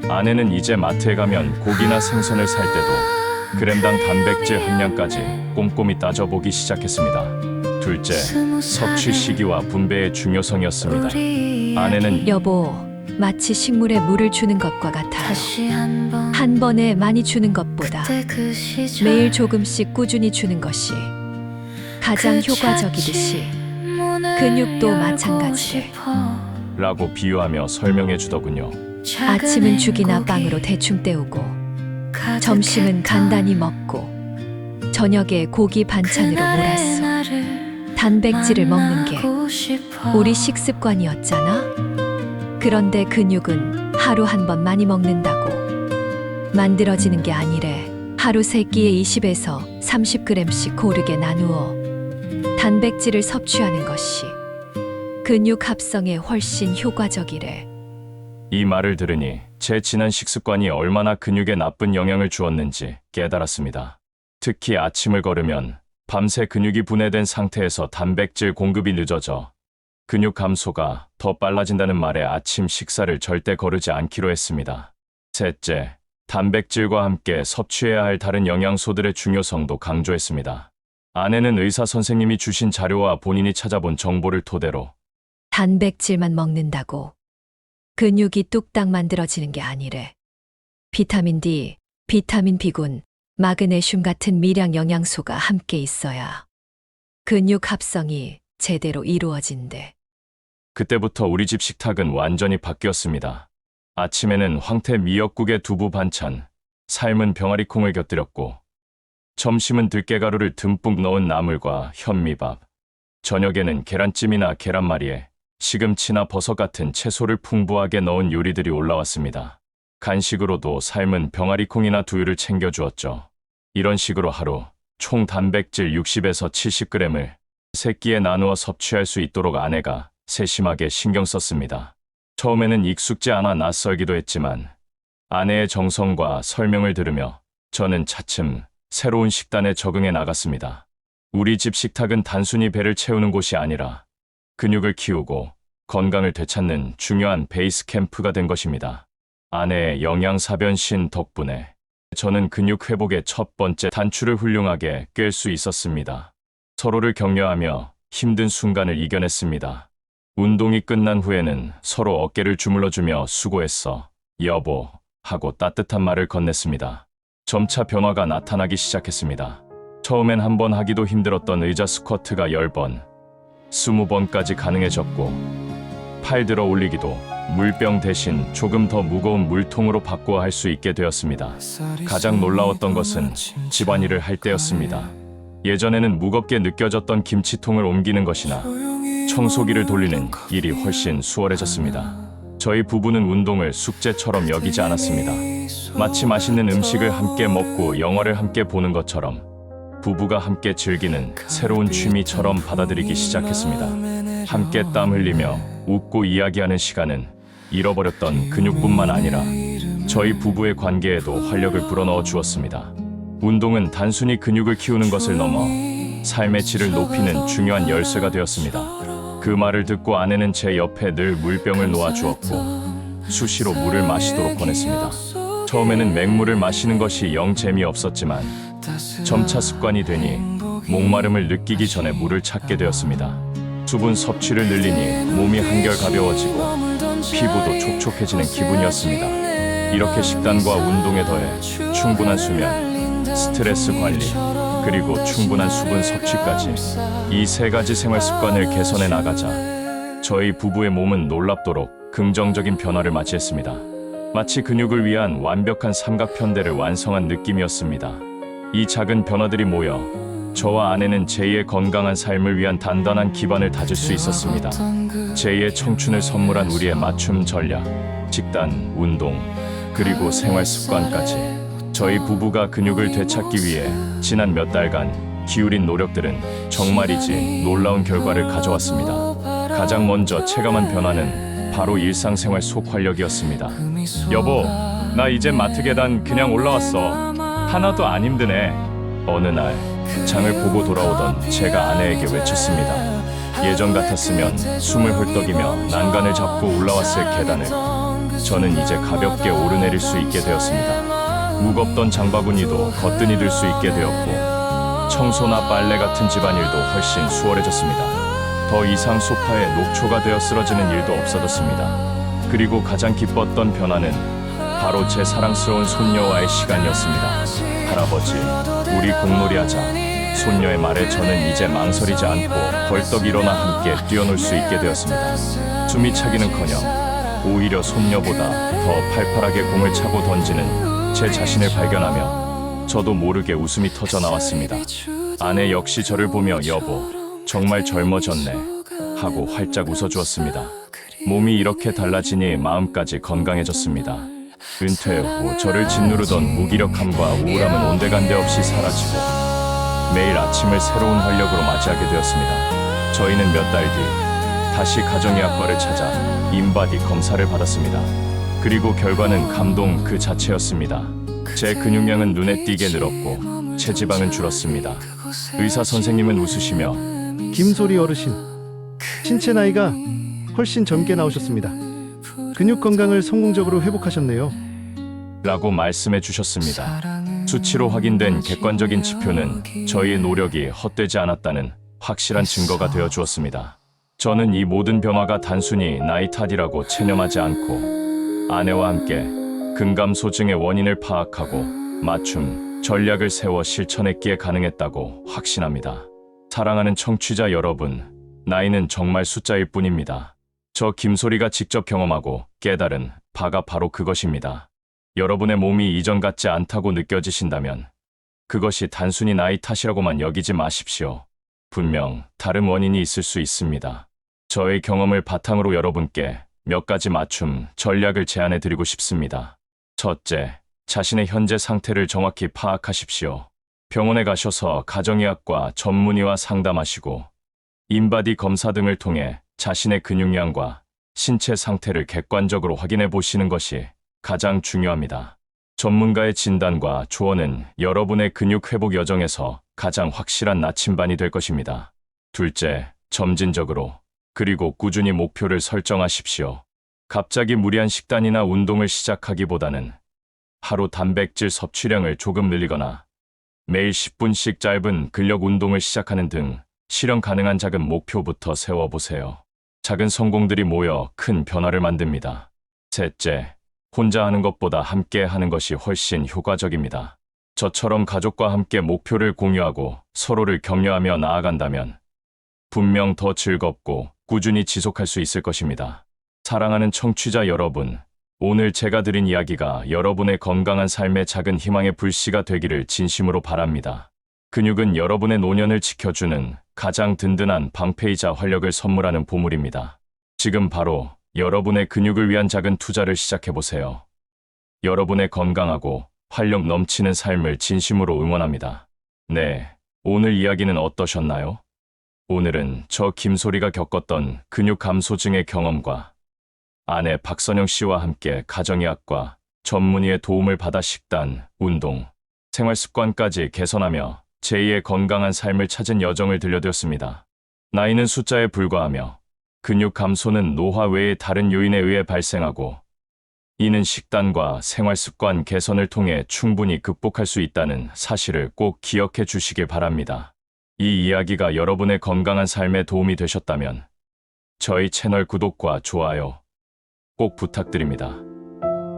아내는 이제 마트에 가면 고기나 생선을 살 때도 그램당 단백질 함량까지 꼼꼼히 따져보기 시작했습니다. 둘째, 섭취 시기와 분배의 중요성이었습니다. 아내는 여보, 마치 식물에 물을 주는 것과 같아요. 한 번에 많이 주는 것보다 매일 조금씩 꾸준히 주는 것이 가장 효과적이듯이 근육도 마찬가지래. 라고 비유하며 설명해 주더군요. 아침은 죽이나 빵으로 대충 때우고 점심은 간단히 먹고 저녁에 고기 반찬으로 몰았어. 단백질을 먹는 게 우리 식습관이었잖아. 그런데 근육은 하루 한 번 많이 먹는다고 만들어지는 게 아니래. 하루 3끼에 20에서 30g씩 고르게 나누어 단백질을 섭취하는 것이 근육 합성에 훨씬 효과적이래. 이 말을 들으니 제 지난 식습관이 얼마나 근육에 나쁜 영향을 주었는지 깨달았습니다. 특히 아침을 걸으면 밤새 근육이 분해된 상태에서 단백질 공급이 늦어져 근육 감소가 더 빨라진다는 말에 아침 식사를 절대 거르지 않기로 했습니다. 셋째, 단백질과 함께 섭취해야 할 다른 영양소들의 중요성도 강조했습니다. 아내는 의사 선생님이 주신 자료와 본인이 찾아본 정보를 토대로 단백질만 먹는다고 근육이 뚝딱 만들어지는 게 아니래. 비타민 D, 비타민 B군, 마그네슘 같은 미량 영양소가 함께 있어야 근육 합성이 제대로 이루어진대. 그때부터 우리 집 식탁은 완전히 바뀌었습니다. 아침에는 황태 미역국에 두부 반찬, 삶은 병아리콩을 곁들였고 점심은 들깨가루를 듬뿍 넣은 나물과 현미밥, 저녁에는 계란찜이나 계란말이에 시금치나 버섯 같은 채소를 풍부하게 넣은 요리들이 올라왔습니다. 간식으로도 삶은 병아리콩이나 두유를 챙겨주었죠. 이런 식으로 하루 총 단백질 60에서 70g을 3끼에 나누어 섭취할 수 있도록 아내가 세심하게 신경 썼습니다. 처음에는 익숙지 않아 낯설기도 했지만 아내의 정성과 설명을 들으며 저는 차츰 새로운 식단에 적응해 나갔습니다. 우리 집 식탁은 단순히 배를 채우는 곳이 아니라 근육을 키우고 건강을 되찾는 중요한 베이스 캠프가 된 것입니다. 아내의 영양사변신 덕분에 저는 근육 회복의 첫 번째 단추를 훌륭하게 꿰 수 있었습니다. 서로를 격려하며 힘든 순간을 이겨냈습니다. 운동이 끝난 후에는 서로 어깨를 주물러주며 수고했어, 여보, 하고 따뜻한 말을 건넸습니다. 점차 변화가 나타나기 시작했습니다. 처음엔 한 번 하기도 힘들었던 의자 스쿼트가 10번, 20번까지 가능해졌고, 팔 들어 올리기도 물병 대신 조금 더 무거운 물통으로 바꾸어 할 수 있게 되었습니다. 가장 놀라웠던 것은 집안일을 할 때였습니다. 예전에는 무겁게 느껴졌던 김치통을 옮기는 것이나 청소기를 돌리는 일이 훨씬 수월해졌습니다. 저희 부부는 운동을 숙제처럼 여기지 않았습니다. 마치 맛있는 음식을 함께 먹고 영화를 함께 보는 것처럼 부부가 함께 즐기는 새로운 취미처럼 받아들이기 시작했습니다. 함께 땀 흘리며 웃고 이야기하는 시간은 잃어버렸던 근육뿐만 아니라 저희 부부의 관계에도 활력을 불어넣어 주었습니다. 운동은 단순히 근육을 키우는 것을 넘어 삶의 질을 높이는 중요한 열쇠가 되었습니다. 그 말을 듣고 아내는 제 옆에 늘 물병을 놓아주었고 수시로 물을 마시도록 권했습니다. 처음에는 맹물을 마시는 것이 영 재미없었지만 점차 습관이 되니 목마름을 느끼기 전에 물을 찾게 되었습니다. 수분 섭취를 늘리니 몸이 한결 가벼워지고 피부도 촉촉해지는 기분이었습니다. 이렇게 식단과 운동에 더해 충분한 수면, 스트레스 관리, 그리고 충분한 수분 섭취까지 이 세 가지 생활 습관을 개선해 나가자 저희 부부의 몸은 놀랍도록 긍정적인 변화를 맞이했습니다. 마치 근육을 위한 완벽한 삼각편대를 완성한 느낌이었습니다. 이 작은 변화들이 모여 저와 아내는 제2의 건강한 삶을 위한 단단한 기반을 다질 수 있었습니다. 제2의 청춘을 선물한 우리의 맞춤 전략, 식단, 운동, 그리고 생활 습관까지 저희 부부가 근육을 되찾기 위해 지난 몇 달간 기울인 노력들은 정말이지 놀라운 결과를 가져왔습니다. 가장 먼저 체감한 변화는 바로 일상생활 속 활력이었습니다. 여보, 나 이제 마트 계단 그냥 올라왔어. 하나도 안 힘드네. 어느 날 장을 보고 돌아오던 제가 아내에게 외쳤습니다. 예전 같았으면 숨을 헐떡이며 난간을 잡고 올라왔을 계단을 저는 이제 가볍게 오르내릴 수 있게 되었습니다. 무겁던 장바구니도 거뜬히 들 수 있게 되었고 청소나 빨래 같은 집안일도 훨씬 수월해졌습니다. 더 이상 소파에 녹초가 되어 쓰러지는 일도 없어졌습니다. 그리고 가장 기뻤던 변화는 바로 제 사랑스러운 손녀와의 시간이었습니다. 할아버지, 우리 공놀이하자. 손녀의 말에 저는 이제 망설이지 않고 벌떡 일어나 함께 뛰어놀 수 있게 되었습니다. 숨이 차기는커녕 오히려 손녀보다 더 팔팔하게 공을 차고 던지는 제 자신을 발견하며 저도 모르게 웃음이 터져 나왔습니다. 아내 역시 저를 보며 여보, 정말 젊어졌네 하고 활짝 웃어주었습니다. 몸이 이렇게 달라지니 마음까지 건강해졌습니다. 은퇴 후 저를 짓누르던 무기력함과 우울함은 온데간데 없이 사라지고 매일 아침을 새로운 활력으로 맞이하게 되었습니다. 저희는 몇 달 뒤 다시 가정의학과를 찾아 인바디 검사를 받았습니다. 그리고 결과는 감동 그 자체였습니다. 제 근육량은 눈에 띄게 늘었고 체지방은 줄었습니다. 의사 선생님은 웃으시며 김소리 어르신, 신체 나이가 훨씬 젊게 나오셨습니다. 근육 건강을 성공적으로 회복하셨네요. 라고 말씀해 주셨습니다. 수치로 확인된 객관적인 지표는 저희의 노력이 헛되지 않았다는 확실한 증거가 되어 주었습니다. 저는 이 모든 변화가 단순히 나이 탓이라고 체념하지 않고 아내와 함께 근감소증의 원인을 파악하고 맞춤 전략을 세워 실천했기에 가능했다고 확신합니다. 사랑하는 청취자 여러분, 나이는 정말 숫자일 뿐입니다. 저 김소리가 직접 경험하고 깨달은 바가 바로 그것입니다. 여러분의 몸이 이전 같지 않다고 느껴지신다면 그것이 단순히 나이 탓이라고만 여기지 마십시오. 분명 다른 원인이 있을 수 있습니다. 저의 경험을 바탕으로 여러분께 몇 가지 맞춤 전략을 제안해 드리고 싶습니다. 첫째, 자신의 현재 상태를 정확히 파악하십시오. 병원에 가셔서 가정의학과 전문의와 상담하시고 인바디 검사 등을 통해 자신의 근육량과 신체 상태를 객관적으로 확인해 보시는 것이 가장 중요합니다. 전문가의 진단과 조언은 여러분의 근육 회복 여정에서 가장 확실한 나침반이 될 것입니다. 둘째, 점진적으로 그리고 꾸준히 목표를 설정하십시오. 갑자기 무리한 식단이나 운동을 시작하기보다는 하루 단백질 섭취량을 조금 늘리거나 매일 10분씩 짧은 근력 운동을 시작하는 등 실현 가능한 작은 목표부터 세워보세요. 작은 성공들이 모여 큰 변화를 만듭니다. 셋째, 혼자 하는 것보다 함께 하는 것이 훨씬 효과적입니다. 저처럼 가족과 함께 목표를 공유하고 서로를 격려하며 나아간다면 분명 더 즐겁고 꾸준히 지속할 수 있을 것입니다. 사랑하는 청취자 여러분, 오늘 제가 드린 이야기가 여러분의 건강한 삶의 작은 희망의 불씨가 되기를 진심으로 바랍니다. 근육은 여러분의 노년을 지켜주는 가장 든든한 방패이자 활력을 선물하는 보물입니다. 지금 바로 여러분의 근육을 위한 작은 투자를 시작해보세요. 여러분의 건강하고 활력 넘치는 삶을 진심으로 응원합니다. 네, 오늘 이야기는 어떠셨나요? 오늘은 저 김소리가 겪었던 근육 감소증의 경험과 아내 박선영 씨와 함께 가정의학과 전문의의 도움을 받아 식단, 운동, 생활 습관까지 개선하며 제2의 건강한 삶을 찾은 여정을 들려드렸습니다. 나이는 숫자에 불과하며 근육 감소는 노화 외의 다른 요인에 의해 발생하고 이는 식단과 생활 습관 개선을 통해 충분히 극복할 수 있다는 사실을 꼭 기억해 주시길 바랍니다. 이 이야기가 여러분의 건강한 삶에 도움이 되셨다면 저희 채널 구독과 좋아요 꼭 부탁드립니다.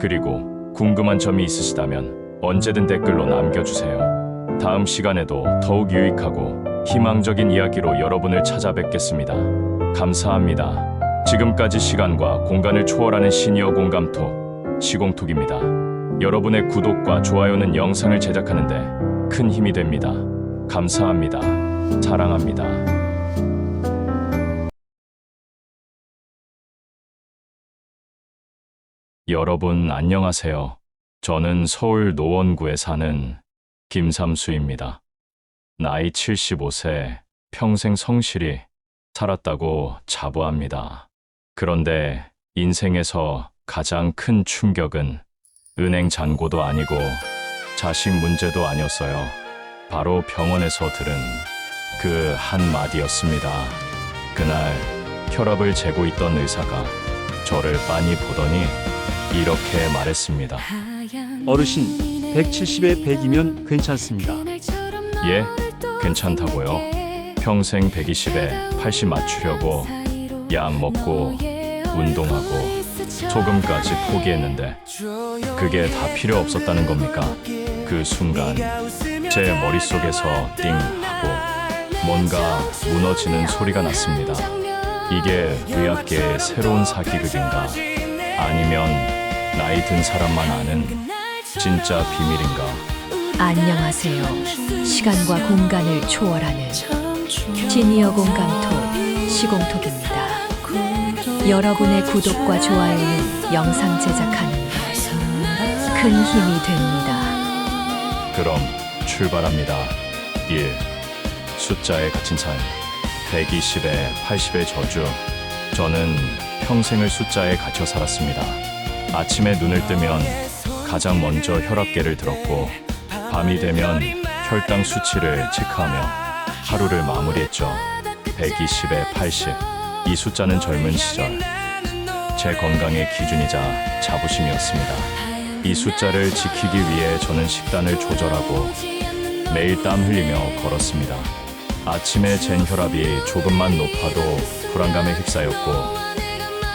그리고 궁금한 점이 있으시다면 언제든 댓글로 남겨주세요. 다음 시간에도 더욱 유익하고 희망적인 이야기로 여러분을 찾아뵙겠습니다. 감사합니다. 지금까지 시간과 공간을 초월하는 시니어 공감톡, 시공톡입니다. 여러분의 구독과 좋아요는 영상을 제작하는데 큰 힘이 됩니다. 감사합니다. 사랑합니다. 여러분 안녕하세요. 저는 서울 노원구에 사는 김삼수입니다. 나이 75세, 평생 성실히 살았다고 자부합니다. 그런데 인생에서 가장 큰 충격은 은행 잔고도 아니고 자식 문제도 아니었어요. 바로 병원에서 들은 그 한마디였습니다. 그날 혈압을 재고 있던 의사가 저를 빤히 보더니 이렇게 말했습니다. 어르신, 170에 100이면 괜찮습니다. 예? 괜찮다고요? 평생 120에 80 맞추려고 약 먹고 운동하고 소금까지 포기했는데 그게 다 필요 없었다는 겁니까? 그 순간 제 머릿속에서 띵 하고 뭔가 무너지는 소리가 났습니다. 이게 의학계의 새로운 사기극인가? 아니면 나이 든 사람만 아는 진짜 비밀인가? 안녕하세요. 시간과 공간을 초월하는 시니어 공감톡, 시공톡입니다. 여러분의 구독과 좋아요는 영상 제작하는 데 큰 힘이 됩니다. 그럼 출발합니다. 1. 숫자에 갇힌 삶. 120에 80의 저주. 저는 평생을 숫자에 갇혀 살았습니다. 아침에 눈을 뜨면 가장 먼저 혈압계를 들었고 밤이 되면 혈당 수치를 체크하며 하루를 마무리했죠. 120에 80. 이 숫자는 젊은 시절 제 건강의 기준이자 자부심이었습니다. 이 숫자를 지키기 위해 저는 식단을 조절하고 매일 땀 흘리며 걸었습니다. 아침에 잰 혈압이 조금만 높아도 불안감에 휩싸였고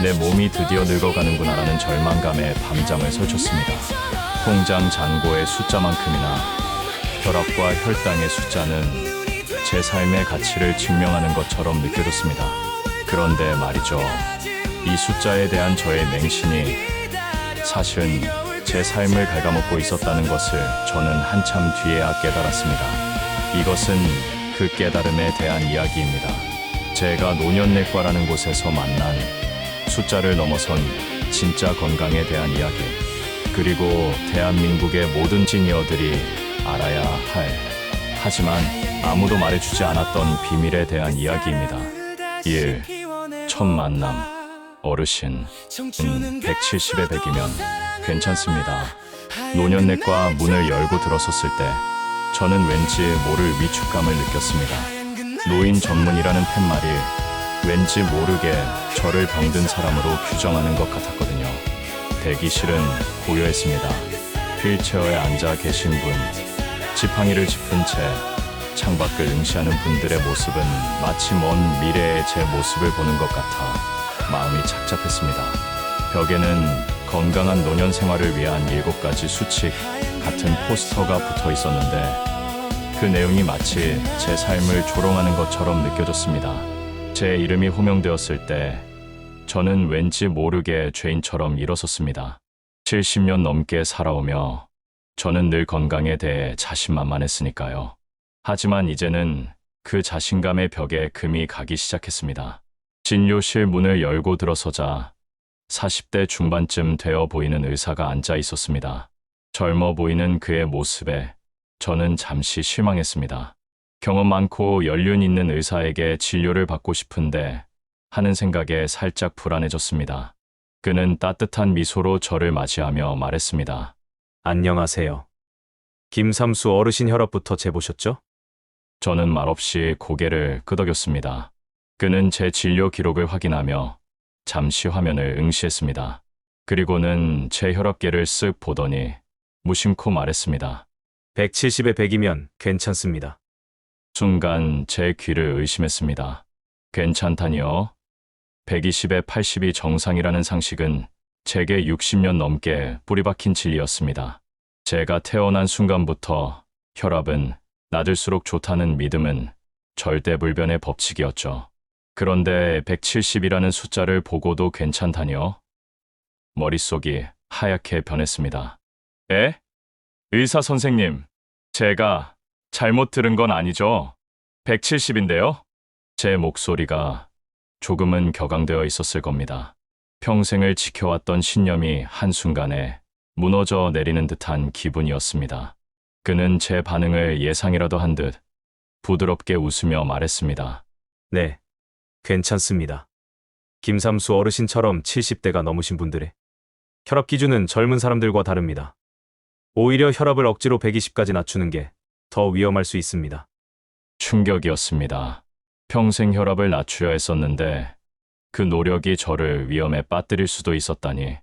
내 몸이 드디어 늙어가는구나라는 절망감에 밤잠을 설쳤습니다. 통장 잔고의 숫자만큼이나 혈압과 혈당의 숫자는 제 삶의 가치를 증명하는 것처럼 느껴졌습니다. 그런데 말이죠. 이 숫자에 대한 저의 맹신이 사실은 제 삶을 갉아먹고 있었다는 것을 저는 한참 뒤에야 깨달았습니다. 이것은 그 깨달음에 대한 이야기입니다. 제가 노년내과라는 곳에서 만난 숫자를 넘어선 진짜 건강에 대한 이야기, 그리고 대한민국의 모든 시니어들이 알아야 할, 하지만 아무도 말해주지 않았던 비밀에 대한 이야기입니다. 1. 첫 만남. 어르신, 170에 100이면 괜찮습니다. 노년내과 문을 열고 들어섰을 때 저는 왠지 모를 위축감을 느꼈습니다. 노인 전문이라는 팻말이 왠지 모르게 저를 병든 사람으로 규정하는 것 같았거든요. 대기실은 고요했습니다. 휠체어에 앉아 계신 분, 지팡이를 짚은 채 창밖을 응시하는 분들의 모습은 마치 먼 미래의 제 모습을 보는 것 같아 마음이 착잡했습니다. 벽에는 건강한 노년 생활을 위한 7가지 수칙 같은 포스터가 붙어 있었는데 그 내용이 마치 제 삶을 조롱하는 것처럼 느껴졌습니다. 제 이름이 호명되었을 때 저는 왠지 모르게 죄인처럼 일어섰습니다. 70년 넘게 살아오며 저는 늘 건강에 대해 자신만만했으니까요. 하지만 이제는 그 자신감의 벽에 금이 가기 시작했습니다. 진료실 문을 열고 들어서자 40대 중반쯤 되어 보이는 의사가 앉아 있었습니다. 젊어 보이는 그의 모습에 저는 잠시 실망했습니다. 경험 많고 연륜 있는 의사에게 진료를 받고 싶은데 하는 생각에 살짝 불안해졌습니다. 그는 따뜻한 미소로 저를 맞이하며 말했습니다. 안녕하세요. 김삼수 어르신 혈압부터 재보셨죠? 저는 말없이 고개를 끄덕였습니다. 그는 제 진료 기록을 확인하며 잠시 화면을 응시했습니다. 그리고는 제 혈압계를 쓱 보더니 무심코 말했습니다. 170에 100이면 괜찮습니다. 순간 제 귀를 의심했습니다. 괜찮다니요? 120에 80이 정상이라는 상식은 제게 60년 넘게 뿌리박힌 진리였습니다. 제가 태어난 순간부터 혈압은 낮을수록 좋다는 믿음은 절대불변의 법칙이었죠. 그런데 170이라는 숫자를 보고도 괜찮다니요? 머릿속이 하얗게 변했습니다. 에? 의사 선생님, 제가 잘못 들은 건 아니죠? 170인데요? 제 목소리가 조금은 격앙되어 있었을 겁니다. 평생을 지켜왔던 신념이 한순간에 무너져 내리는 듯한 기분이었습니다. 그는 제 반응을 예상이라도 한 듯 부드럽게 웃으며 말했습니다. 네, 괜찮습니다. 김삼수 어르신처럼 70대가 넘으신 분들의 혈압 기준은 젊은 사람들과 다릅니다. 오히려 혈압을 억지로 120까지 낮추는 게 더 위험할 수 있습니다. 충격이었습니다. 평생 혈압을 낮추려 했었는데 그 노력이 저를 위험에 빠뜨릴 수도 있었다니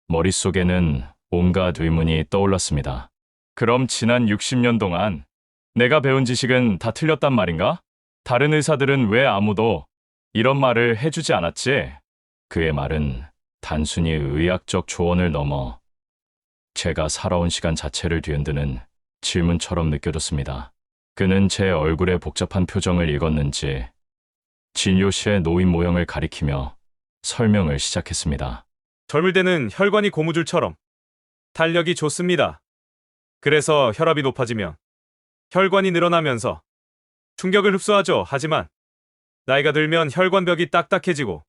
머릿속에는 온갖 의문이 떠올랐습니다. 그럼 지난 60년 동안 내가 배운 지식은 다 틀렸단 말인가? 다른 의사들은 왜 아무도 이런 말을 해주지 않았지? 그의 말은 단순히 의학적 조언을 넘어 제가 살아온 시간 자체를 뒤흔드는 질문처럼 느껴졌습니다. 그는 제 얼굴의 복잡한 표정을 읽었는지 진료실의 노인 모형을 가리키며 설명을 시작했습니다. 젊을 때는 혈관이 고무줄처럼 탄력이 좋습니다. 그래서 혈압이 높아지면 혈관이 늘어나면서 충격을 흡수하죠. 하지만 나이가 들면 혈관벽이 딱딱해지고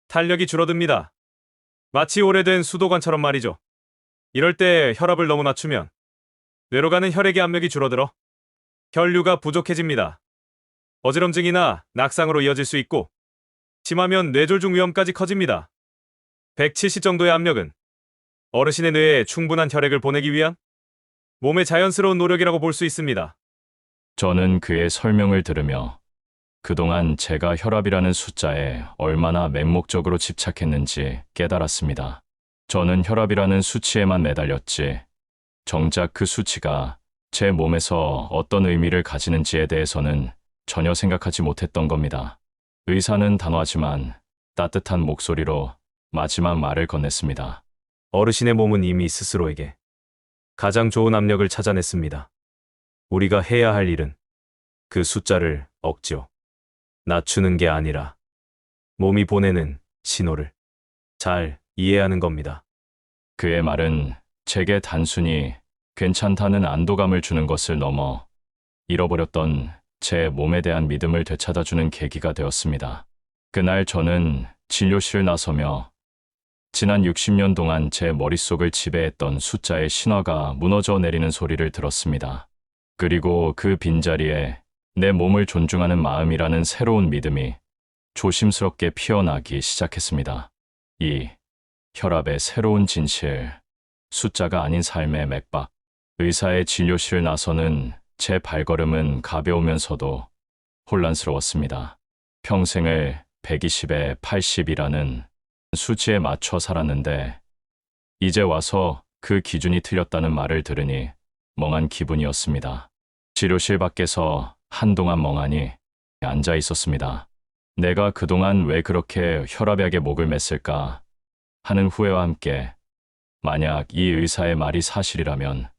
탄력이 줄어듭니다. 마치 오래된 수도관처럼 말이죠. 이럴 때 혈압을 너무 낮추면 뇌로 가는 혈액의 압력이 줄어들어 혈류가 부족해집니다. 어지럼증이나 낙상으로 이어질 수 있고 심하면 뇌졸중 위험까지 커집니다. 170 정도의 압력은 어르신의 뇌에 충분한 혈액을 보내기 위한 몸의 자연스러운 노력이라고 볼 수 있습니다. 저는 그의 설명을 들으며 그동안 제가 혈압이라는 숫자에 얼마나 맹목적으로 집착했는지 깨달았습니다. 저는 혈압이라는 수치에만 매달렸지 정작 그 수치가 제 몸에서 어떤 의미를 가지는지에 대해서는 전혀 생각하지 못했던 겁니다. 의사는 단호하지만 따뜻한 목소리로 마지막 말을 건넸습니다. 어르신의 몸은 이미 스스로에게 가장 좋은 압력을 찾아냈습니다. 우리가 해야 할 일은 그 숫자를 억지로 낮추는 게 아니라 몸이 보내는 신호를 잘 이해하는 겁니다. 그의 말은 제게 단순히 괜찮다는 안도감을 주는 것을 넘어 잃어버렸던 제 몸에 대한 믿음을 되찾아주는 계기가 되었습니다. 그날 저는 진료실을 나서며 지난 60년 동안 제 머릿속을 지배했던 숫자의 신화가 무너져 내리는 소리를 들었습니다. 그리고 그 빈자리에 내 몸을 존중하는 마음이라는 새로운 믿음이 조심스럽게 피어나기 시작했습니다. 이 혈압의 새로운 진실, 숫자가 아닌 삶의 맥박. 의사의 진료실 나서는 제 발걸음은 가벼우면서도 혼란스러웠습니다. 평생을 120에 80이라는 수치에 맞춰 살았는데 이제 와서 그 기준이 틀렸다는 말을 들으니 멍한 기분이었습니다. 치료실 밖에서 한동안 멍하니 앉아 있었습니다. 내가 그동안 왜 그렇게 혈압약에 목을 맸을까 하는 후회와 함께 만약 이 의사의 말이 사실이라면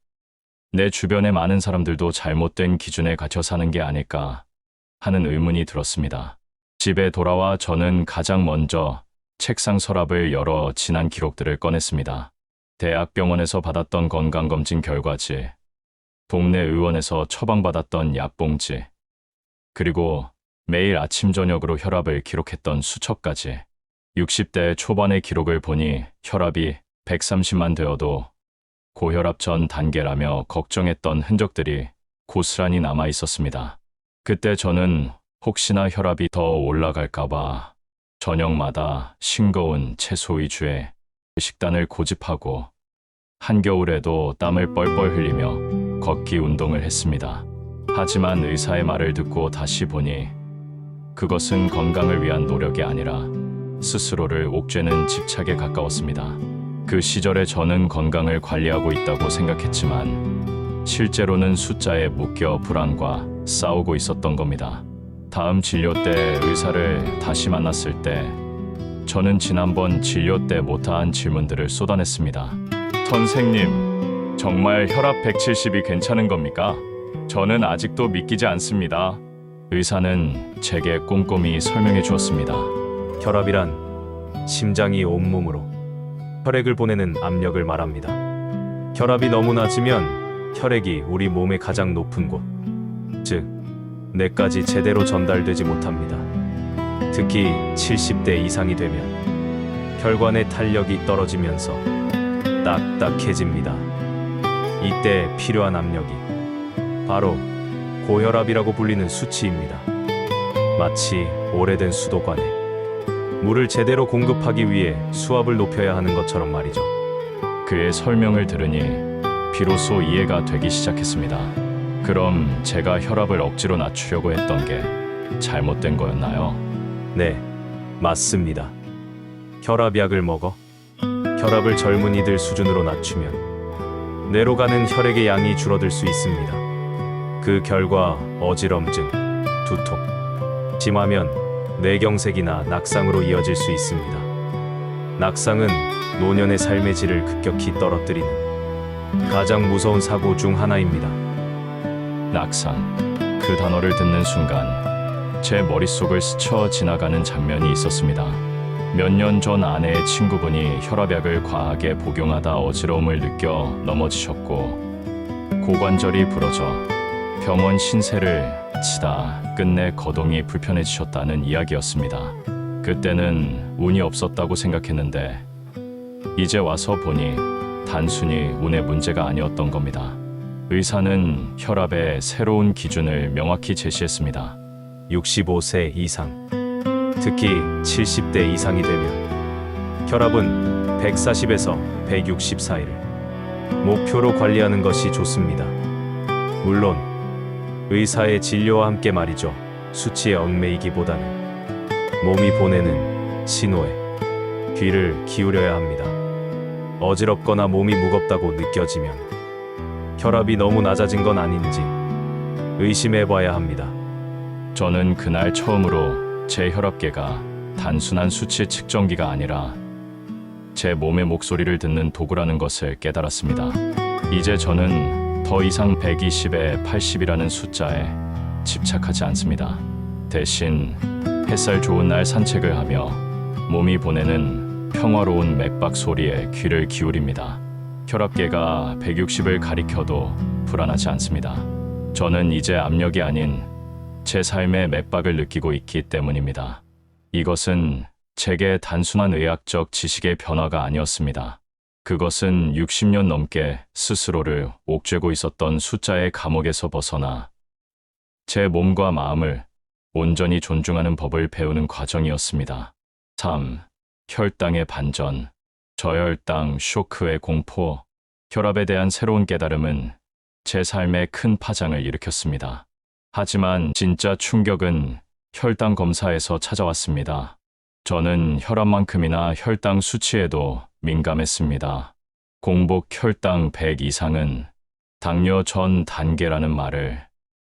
내 주변의 많은 사람들도 잘못된 기준에 갇혀 사는 게 아닐까 하는 의문이 들었습니다. 집에 돌아와 저는 가장 먼저 책상 서랍을 열어 지난 기록들을 꺼냈습니다. 대학병원에서 받았던 건강검진 결과지, 동네 의원에서 처방받았던 약봉지, 그리고 매일 아침 저녁으로 혈압을 기록했던 수첩까지. 60대 초반의 기록을 보니 혈압이 130만 되어도 고혈압 전 단계라며 걱정했던 흔적들이 고스란히 남아 있었습니다. 그때 저는 혹시나 혈압이 더 올라갈까봐 저녁마다 싱거운 채소 위주의 식단을 고집하고 한겨울에도 땀을 뻘뻘 흘리며 걷기 운동을 했습니다. 하지만 의사의 말을 듣고 다시 보니 그것은 건강을 위한 노력이 아니라 스스로를 옥죄는 집착에 가까웠습니다. 그 시절에 저는 건강을 관리하고 있다고 생각했지만 실제로는 숫자에 묶여 불안과 싸우고 있었던 겁니다. 다음 진료 때 의사를 다시 만났을 때 저는 지난번 진료 때 못한 질문들을 쏟아냈습니다. 선생님, 정말 혈압 170이 괜찮은 겁니까? 저는 아직도 믿기지 않습니다. 의사는 제게 꼼꼼히 설명해 주었습니다. 혈압이란 심장이 온몸으로 혈액을 보내는 압력을 말합니다. 혈압이 너무 낮으면 혈액이 우리 몸의 가장 높은 곳, 즉 뇌까지 제대로 전달되지 못합니다. 특히 70대 이상이 되면 혈관의 탄력이 떨어지면서 딱딱해집니다. 이때 필요한 압력이 바로 고혈압이라고 불리는 수치입니다. 마치 오래된 수도관에 물을 제대로 공급하기 위해 수압을 높여야 하는 것처럼 말이죠. 그의 설명을 들으니 비로소 이해가 되기 시작했습니다. 그럼 제가 혈압을 억지로 낮추려고 했던 게 잘못된 거였나요? 네, 맞습니다. 혈압약을 먹어 혈압을 젊은이들 수준으로 낮추면 뇌로 가는 혈액의 양이 줄어들 수 있습니다. 그 결과 어지럼증, 두통, 심하면 뇌경색이나 낙상으로 이어질 수 있습니다. 낙상은 노년의 삶의 질을 급격히 떨어뜨리는 가장 무서운 사고 중 하나입니다. 낙상, 그 단어를 듣는 순간 제 머릿속을 스쳐 지나가는 장면이 있었습니다. 몇 년 전 아내의 친구분이 혈압약을 과하게 복용하다 어지러움을 느껴 넘어지셨고 고관절이 부러져 병원 신세를 치다 끝내 거동이 불편해지셨다는 이야기였습니다. 그때는 운이 없었다고 생각했는데 이제 와서 보니 단순히 운의 문제가 아니었던 겁니다. 의사는 혈압의 새로운 기준을 명확히 제시했습니다. 65세 이상, 특히 70대 이상이 되면 혈압은 140에서 160 사이를 목표로 관리하는 것이 좋습니다. 물론 의사의 진료와 함께 말이죠. 수치에 얽매이기보다는 몸이 보내는 신호에 귀를 기울여야 합니다. 어지럽거나 몸이 무겁다고 느껴지면 혈압이 너무 낮아진 건 아닌지 의심해 봐야 합니다. 저는 그날 처음으로 제 혈압계가 단순한 수치 측정기가 아니라 제 몸의 목소리를 듣는 도구라는 것을 깨달았습니다. 이제 저는 더 이상 120에 80이라는 숫자에 집착하지 않습니다. 대신 햇살 좋은 날 산책을 하며 몸이 보내는 평화로운 맥박 소리에 귀를 기울입니다. 혈압계가 160을 가리켜도 불안하지 않습니다. 저는 이제 압력이 아닌 제 삶의 맥박을 느끼고 있기 때문입니다. 이것은 제게 단순한 의학적 지식의 변화가 아니었습니다. 그것은 60년 넘게 스스로를 옥죄고 있었던 숫자의 감옥에서 벗어나 제 몸과 마음을 온전히 존중하는 법을 배우는 과정이었습니다. 3. 혈당의 반전, 저혈당 쇼크의 공포, 혈압에 대한 새로운 깨달음은 제 삶에 큰 파장을 일으켰습니다. 하지만 진짜 충격은 혈당 검사에서 찾아왔습니다. 저는 혈압만큼이나 혈당 수치에도 민감했습니다. 공복 혈당 100 이상은 당뇨 전 단계라는 말을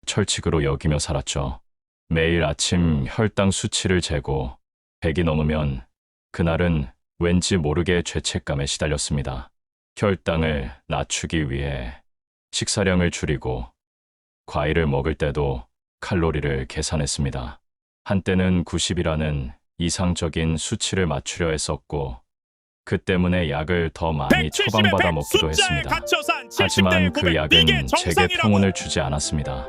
철칙으로 여기며 살았죠. 매일 아침 혈당 수치를 재고 100이 넘으면 그날은 왠지 모르게 죄책감에 시달렸습니다. 혈당을 낮추기 위해 식사량을 줄이고 과일을 먹을 때도 칼로리를 계산했습니다. 한때는 90이라는 이상적인 수치를 맞추려 했었고 그 때문에 약을 더 많이 처방받아 먹기도 했습니다. 하지만 그 약은 제게 평온을 주지 않았습니다.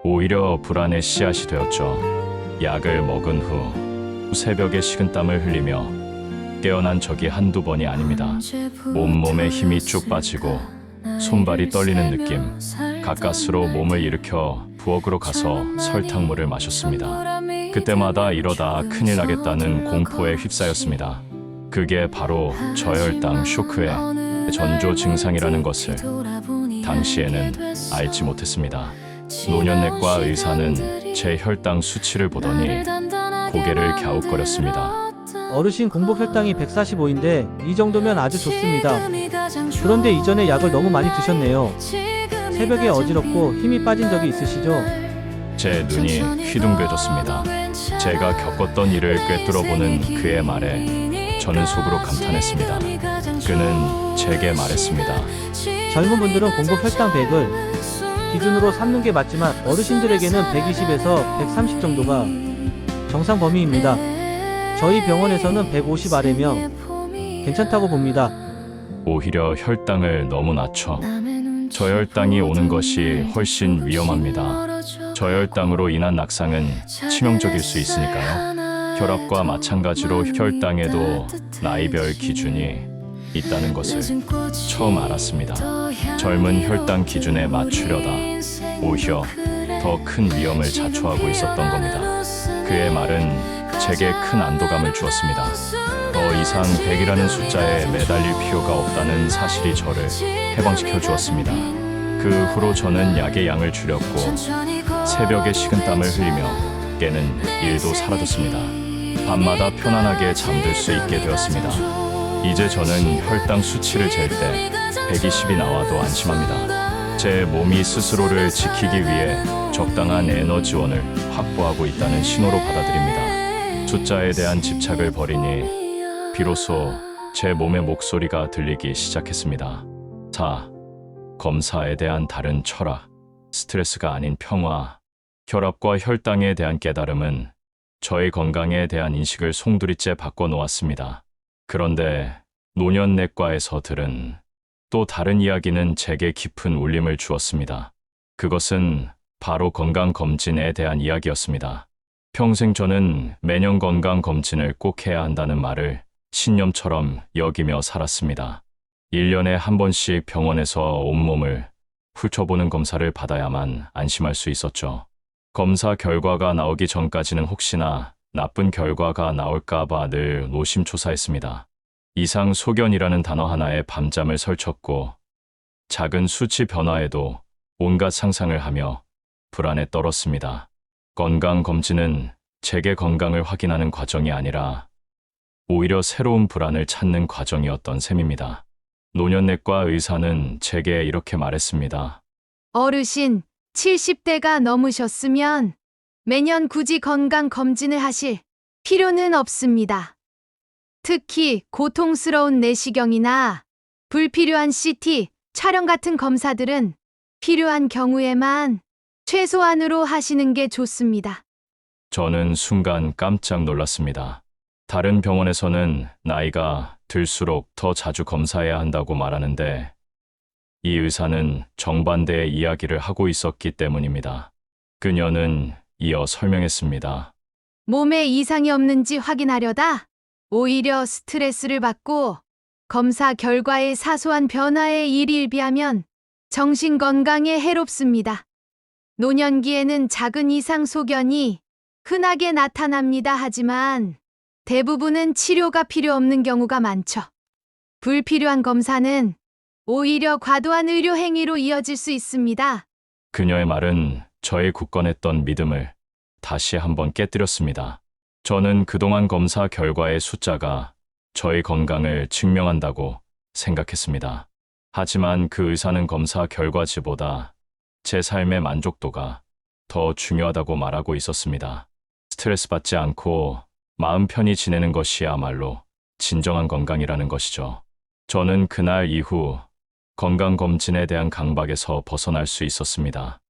오히려 불안의 씨앗이 되었죠. 약을 먹은 후 새벽에 식은땀을 흘리며 깨어난 적이 한두 번이 아닙니다. 온몸에 힘이 쭉 빠지고 손발이 떨리는 느낌. 가까스로 몸을 일으켜 부엌으로 가서 설탕물을 마셨습니다. 그때마다 이러다 큰일 나겠다는 공포에 휩싸였습니다. 그게 바로 저혈당 쇼크의 전조 증상이라는 것을 당시에는 알지 못했습니다. 노년내과 의사는 제 혈당 수치를 보더니 고개를 갸웃거렸습니다. 어르신 공복 혈당이 145인데 이 정도면 아주 좋습니다. 그런데 이전에 약을 너무 많이 드셨네요. 새벽에 어지럽고 힘이 빠진 적이 있으시죠? 제 눈이 휘둥그레졌습니다. 제가 겪었던 일을 꿰뚫어보는 그의 말에 저는 속으로 감탄했습니다. 그는 제게 말했습니다. 젊은 분들은 공복 혈당 100을 기준으로 삼는 게 맞지만 어르신들에게는 120에서 130 정도가 정상 범위입니다. 저희 병원에서는 150 아래면 괜찮다고 봅니다. 오히려 혈당을 너무 낮춰 저혈당이 오는 것이 훨씬 위험합니다. 저혈당으로 인한 낙상은 치명적일 수 있으니까요. 혈압과 마찬가지로 혈당에도 나이별 기준이 있다는 것을 처음 알았습니다. 젊은 혈당 기준에 맞추려다 오히려 더 큰 위험을 자초하고 있었던 겁니다. 그의 말은 제게 큰 안도감을 주었습니다. 더 이상 100이라는 숫자에 매달릴 필요가 없다는 사실이 저를 해방시켜 주었습니다. 그 후로 저는 약의 양을 줄였고 새벽에 식은땀을 흘리며 깨는 일도 사라졌습니다. 밤마다 편안하게 잠들 수 있게 되었습니다. 이제 저는 혈당 수치를 잴 때 120이 나와도 안심합니다. 제 몸이 스스로를 지키기 위해 적당한 에너지원을 확보하고 있다는 신호로 받아들입니다. 숫자에 대한 집착을 버리니 비로소 제 몸의 목소리가 들리기 시작했습니다. 검사에 대한 다른 철학, 스트레스가 아닌 평화, 혈압과 혈당에 대한 깨달음은 저의 건강에 대한 인식을 송두리째 바꿔놓았습니다. 그런데 노년내과에서 들은 또 다른 이야기는 제게 깊은 울림을 주었습니다. 그것은 바로 건강검진에 대한 이야기였습니다. 평생 저는 매년 건강검진을 꼭 해야 한다는 말을 신념처럼 여기며 살았습니다. 1년에 한 번씩 병원에서 온몸을 훑어보는 검사를 받아야만 안심할 수 있었죠. 검사 결과가 나오기 전까지는 혹시나 나쁜 결과가 나올까봐 늘 노심초사했습니다. 이상 소견이라는 단어 하나에 밤잠을 설쳤고 작은 수치 변화에도 온갖 상상을 하며 불안에 떨었습니다. 건강검진은 제게 건강을 확인하는 과정이 아니라 오히려 새로운 불안을 찾는 과정이었던 셈입니다. 노년내과 의사는 제게 이렇게 말했습니다. 어르신, 70대가 넘으셨으면 매년 굳이 건강검진을 하실 필요는 없습니다. 특히 고통스러운 내시경이나 불필요한 CT, 촬영 같은 검사들은 필요한 경우에만 최소한으로 하시는 게 좋습니다. 저는 순간 깜짝 놀랐습니다. 다른 병원에서는 나이가 들수록 더 자주 검사해야 한다고 말하는데 이 의사는 정반대의 이야기를 하고 있었기 때문입니다. 그녀는 이어 설명했습니다. 몸에 이상이 없는지 확인하려다 오히려 스트레스를 받고 검사 결과의 사소한 변화에 일일비하면 정신 건강에 해롭습니다. 노년기에는 작은 이상 소견이 흔하게 나타납니다. 하지만 대부분은 치료가 필요 없는 경우가 많죠. 불필요한 검사는 오히려 과도한 의료 행위로 이어질 수 있습니다. 그녀의 말은 저의 굳건했던 믿음을 다시 한번 깨뜨렸습니다. 저는 그동안 검사 결과의 숫자가 저의 건강을 증명한다고 생각했습니다. 하지만 그 의사는 검사 결과지보다 제 삶의 만족도가 더 중요하다고 말하고 있었습니다. 스트레스 받지 않고 마음 편히 지내는 것이야말로 진정한 건강이라는 것이죠. 저는 그날 이후 건강검진에 대한 강박에서 벗어날 수 있었습니다.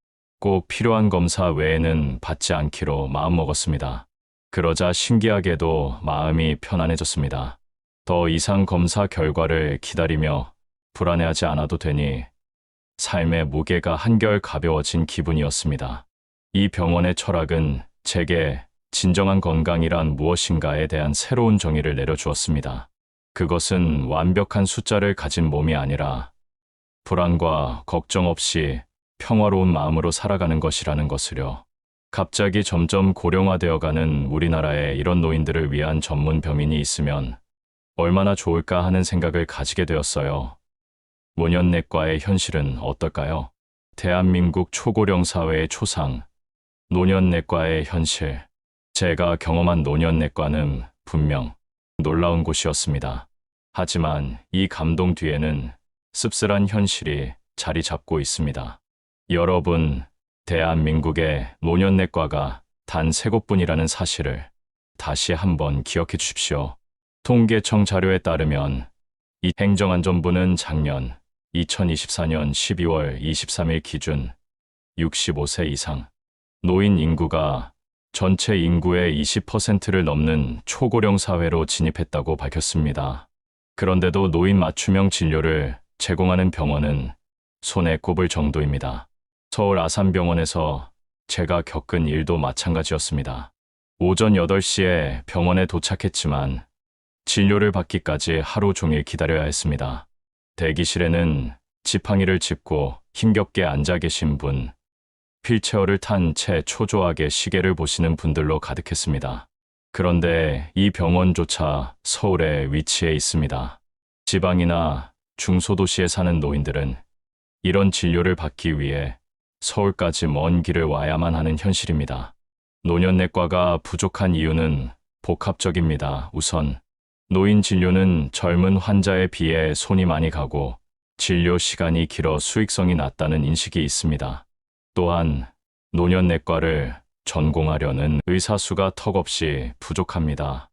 꼭 필요한 검사 외에는 받지 않기로 마음먹었습니다. 그러자 신기하게도 마음이 편안해졌습니다. 더 이상 검사 결과를 기다리며 불안해하지 않아도 되니 삶의 무게가 한결 가벼워진 기분이었습니다. 이 병원의 철학은 제게 진정한 건강이란 무엇인가에 대한 새로운 정의를 내려주었습니다. 그것은 완벽한 숫자를 가진 몸이 아니라 불안과 걱정 없이 평화로운 마음으로 살아가는 것이라는 것을요. 갑자기 점점 고령화되어가는 우리나라에 이런 노인들을 위한 전문 병인이 있으면 얼마나 좋을까 하는 생각을 가지게 되었어요. 노년내과의 현실은 어떨까요? 대한민국 초고령 사회의 초상, 노년내과의 현실. 제가 경험한 노년내과는 분명 놀라운 곳이었습니다. 하지만 이 감동 뒤에는 씁쓸한 현실이 자리 잡고 있습니다. 여러분, 대한민국의 노년내과가 단 3곳뿐이라는 사실을 다시 한번 기억해 주십시오. 통계청 자료에 따르면 이 행정안전부는 작년 2024년 12월 23일 기준 65세 이상 노인 인구가 전체 인구의 20%를 넘는 초고령 사회로 진입했다고 밝혔습니다. 그런데도 노인 맞춤형 진료를 제공하는 병원은 손에 꼽을 정도입니다. 서울 아산병원에서 제가 겪은 일도 마찬가지였습니다. 오전 8시에 병원에 도착했지만 진료를 받기까지 하루 종일 기다려야 했습니다. 대기실에는 지팡이를 짚고 힘겹게 앉아 계신 분, 휠체어를 탄 채 초조하게 시계를 보시는 분들로 가득했습니다. 그런데 이 병원조차 서울에 위치해 있습니다. 지방이나 중소도시에 사는 노인들은 이런 진료를 받기 위해 서울까지 먼 길을 와야만 하는 현실입니다. 노년내과가 부족한 이유는 복합적입니다. 우선 노인 진료는 젊은 환자에 비해 손이 많이 가고 진료 시간이 길어 수익성이 낮다는 인식이 있습니다. 또한 노년내과를 전공하려는 의사 수가 턱없이 부족합니다.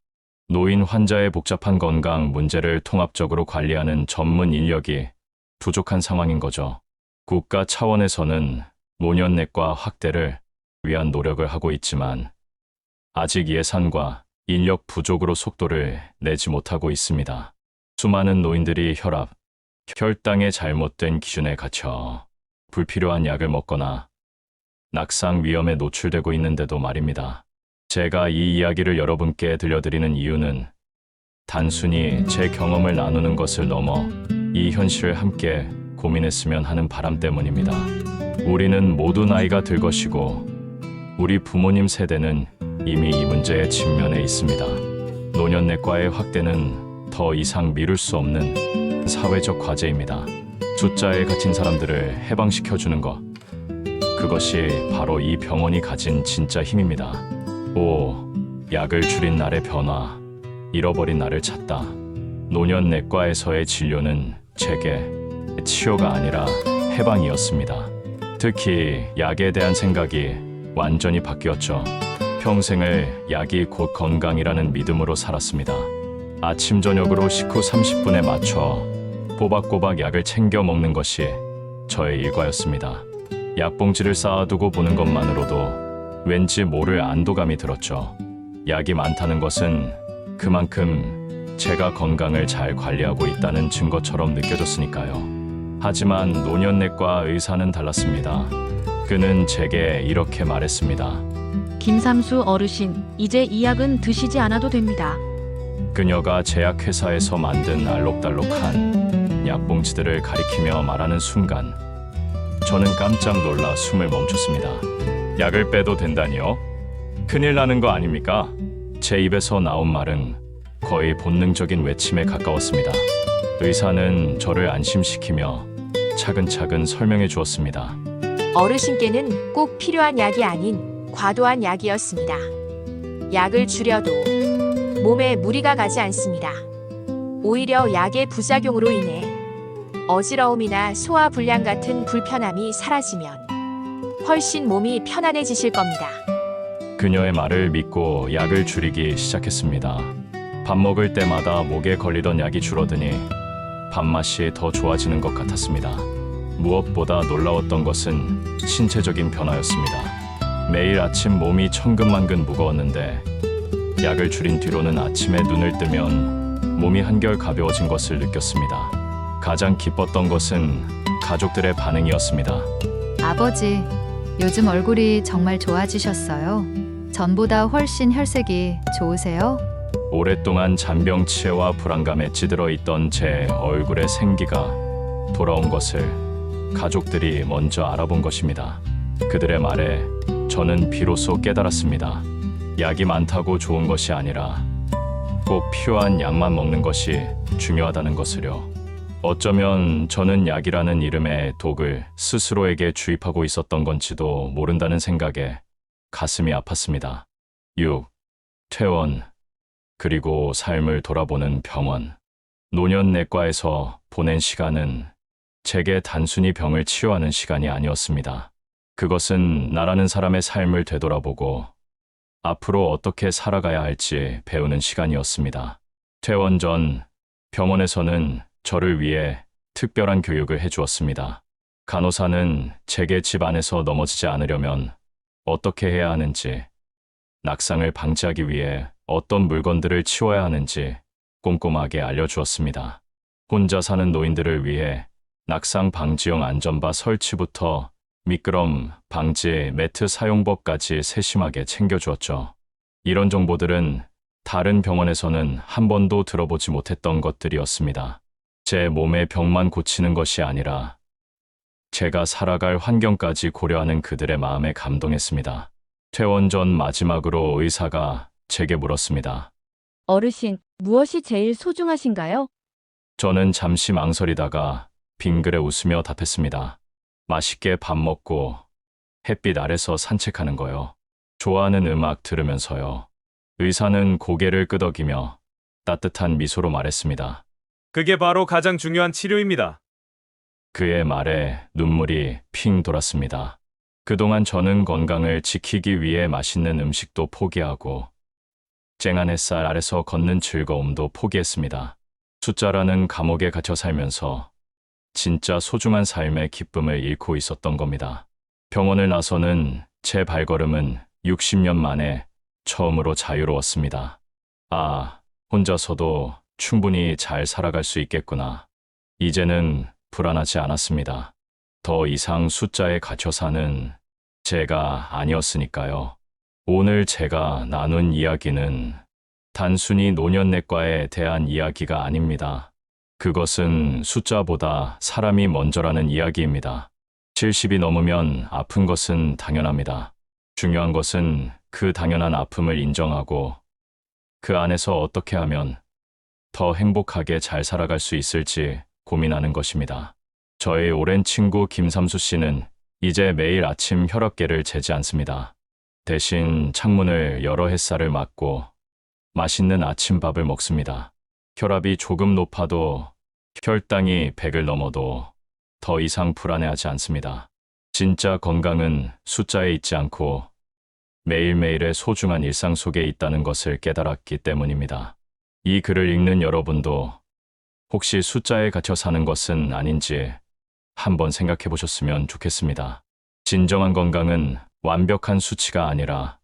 노인 환자의 복잡한 건강 문제를 통합적으로 관리하는 전문 인력이 부족한 상황인 거죠. 국가 차원에서는 노년내과 확대를 위한 노력을 하고 있지만 아직 예산과 인력 부족으로 속도를 내지 못하고 있습니다. 수많은 노인들이 혈압, 혈당의 잘못된 기준에 갇혀 불필요한 약을 먹거나 낙상 위험에 노출되고 있는데도 말입니다. 제가 이 이야기를 여러분께 들려드리는 이유는 단순히 제 경험을 나누는 것을 넘어 이 현실을 함께 고민했으면 하는 바람 때문입니다. 우리는 모두 나이가 들 것이고 우리 부모님 세대는 이미 이 문제에 직면해 있습니다. 노년내과의 확대는 더 이상 미룰 수 없는 사회적 과제입니다. 숫자에 갇힌 사람들을 해방시켜주는 것, 그것이 바로 이 병원이 가진 진짜 힘입니다. 약을 줄인 날의 변화, 잃어버린 나를 찾다. 노년내과에서의 진료는 제게 치료가 아니라 해방이었습니다. 특히 약에 대한 생각이 완전히 바뀌었죠. 평생을 약이 곧 건강이라는 믿음으로 살았습니다. 아침 저녁으로 식후 30분에 맞춰 꼬박꼬박 약을 챙겨 먹는 것이 저의 일과였습니다. 약봉지를 쌓아두고 보는 것만으로도 왠지 모를 안도감이 들었죠. 약이 많다는 것은 그만큼 제가 건강을 잘 관리하고 있다는 증거처럼 느껴졌으니까요. 하지만 노년내과 의사는 달랐습니다. 그는 제게 이렇게 말했습니다. 김삼수 어르신, 이제 이 약은 드시지 않아도 됩니다. 그녀가 제약회사에서 만든 알록달록한 약봉지들을 가리키며 말하는 순간 저는 깜짝 놀라 숨을 멈췄습니다. 약을 빼도 된다니요? 큰일 나는 거 아닙니까? 제 입에서 나온 말은 거의 본능적인 외침에 가까웠습니다. 의사는 저를 안심시키며 차근차근 설명해 주었습니다. 어르신께는 꼭 필요한 약이 아닌 과도한 약이었습니다. 약을 줄여도 몸에 무리가 가지 않습니다. 오히려 약의 부작용으로 인해 어지러움이나 소화불량 같은 불편함이 사라지면 훨씬 몸이 편안해지실 겁니다. 그녀의 말을 믿고 약을 줄이기 시작했습니다. 밥 먹을 때마다 목에 걸리던 약이 줄어드니 밥맛이 더 좋아지는 것 같았습니다. 무엇보다 놀라웠던 것은 신체적인 변화였습니다. 매일 아침 몸이 천근만근 무거웠는데 약을 줄인 뒤로는 아침에 눈을 뜨면 몸이 한결 가벼워진 것을 느꼈습니다. 가장 기뻤던 것은 가족들의 반응이었습니다. 아버지, 요즘 얼굴이 정말 좋아지셨어요. 전보다 훨씬 혈색이 좋으세요? 오랫동안 잔병치레와 불안감에 찌들어 있던 제 얼굴의 생기가 돌아온 것을 가족들이 먼저 알아본 것입니다. 그들의 말에 저는 비로소 깨달았습니다. 약이 많다고 좋은 것이 아니라 꼭 필요한 약만 먹는 것이 중요하다는 것을요. 어쩌면 저는 약이라는 이름의 독을 스스로에게 주입하고 있었던 건지도 모른다는 생각에 가슴이 아팠습니다. 퇴원, 그리고 삶을 돌아보는 병원. 노년내과에서 보낸 시간은 제게 단순히 병을 치료하는 시간이 아니었습니다. 그것은 나라는 사람의 삶을 되돌아보고 앞으로 어떻게 살아가야 할지 배우는 시간이었습니다. 퇴원 전 병원에서는 저를 위해 특별한 교육을 해주었습니다. 간호사는 제게 집 안에서 넘어지지 않으려면 어떻게 해야 하는지, 낙상을 방지하기 위해 어떤 물건들을 치워야 하는지 꼼꼼하게 알려주었습니다. 혼자 사는 노인들을 위해 낙상 방지용 안전바 설치부터 미끄럼 방지 매트 사용법까지 세심하게 챙겨주었죠. 이런 정보들은 다른 병원에서는 한 번도 들어보지 못했던 것들이었습니다. 제 몸의 병만 고치는 것이 아니라 제가 살아갈 환경까지 고려하는 그들의 마음에 감동했습니다. 퇴원 전 마지막으로 의사가 제게 물었습니다. 어르신, 무엇이 제일 소중하신가요? 저는 잠시 망설이다가 빙그레 웃으며 답했습니다. 맛있게 밥 먹고 햇빛 아래서 산책하는 거요. 좋아하는 음악 들으면서요. 의사는 고개를 끄덕이며 따뜻한 미소로 말했습니다. 그게 바로 가장 중요한 치료입니다. 그의 말에 눈물이 핑 돌았습니다. 그동안 저는 건강을 지키기 위해 맛있는 음식도 포기하고 쨍한 햇살 아래서 걷는 즐거움도 포기했습니다. 숫자라는 감옥에 갇혀 살면서 진짜 소중한 삶의 기쁨을 잃고 있었던 겁니다. 병원을 나서는 제 발걸음은 60년 만에 처음으로 자유로웠습니다. 아, 혼자서도 충분히 잘 살아갈 수 있겠구나. 이제는 불안하지 않았습니다. 더 이상 숫자에 갇혀 사는 제가 아니었으니까요. 오늘 제가 나눈 이야기는 단순히 노년내과에 대한 이야기가 아닙니다. 그것은 숫자보다 사람이 먼저라는 이야기입니다. 70이 넘으면 아픈 것은 당연합니다. 중요한 것은 그 당연한 아픔을 인정하고 그 안에서 어떻게 하면 더 행복하게 잘 살아갈 수 있을지 고민하는 것입니다. 저의 오랜 친구 김삼수 씨는 이제 매일 아침 혈압계를 재지 않습니다. 대신 창문을 열어 햇살을 맞고 맛있는 아침밥을 먹습니다. 혈압이 조금 높아도 혈당이 100을 넘어도 더 이상 불안해하지 않습니다. 진짜 건강은 숫자에 있지 않고 매일매일의 소중한 일상 속에 있다는 것을 깨달았기 때문입니다. 이 글을 읽는 여러분도 혹시 숫자에 갇혀 사는 것은 아닌지 한번 생각해 보셨으면 좋겠습니다. 진정한 건강은 완벽한 수치가 아니라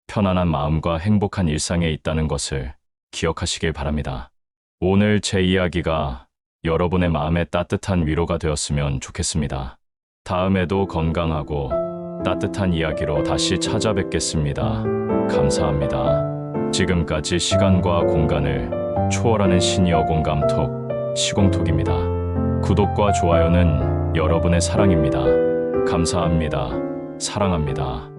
편안한 마음과 행복한 일상에 있다는 것을 기억하시길 바랍니다. 오늘 제 이야기가 여러분의 마음에 따뜻한 위로가 되었으면 좋겠습니다. 다음에도 건강하고 따뜻한 이야기로 다시 찾아뵙겠습니다. 감사합니다. 지금까지 시간과 공간을 초월하는 시니어 공감톡 시공톡입니다. 구독과 좋아요는 여러분의 사랑입니다. 감사합니다. 사랑합니다.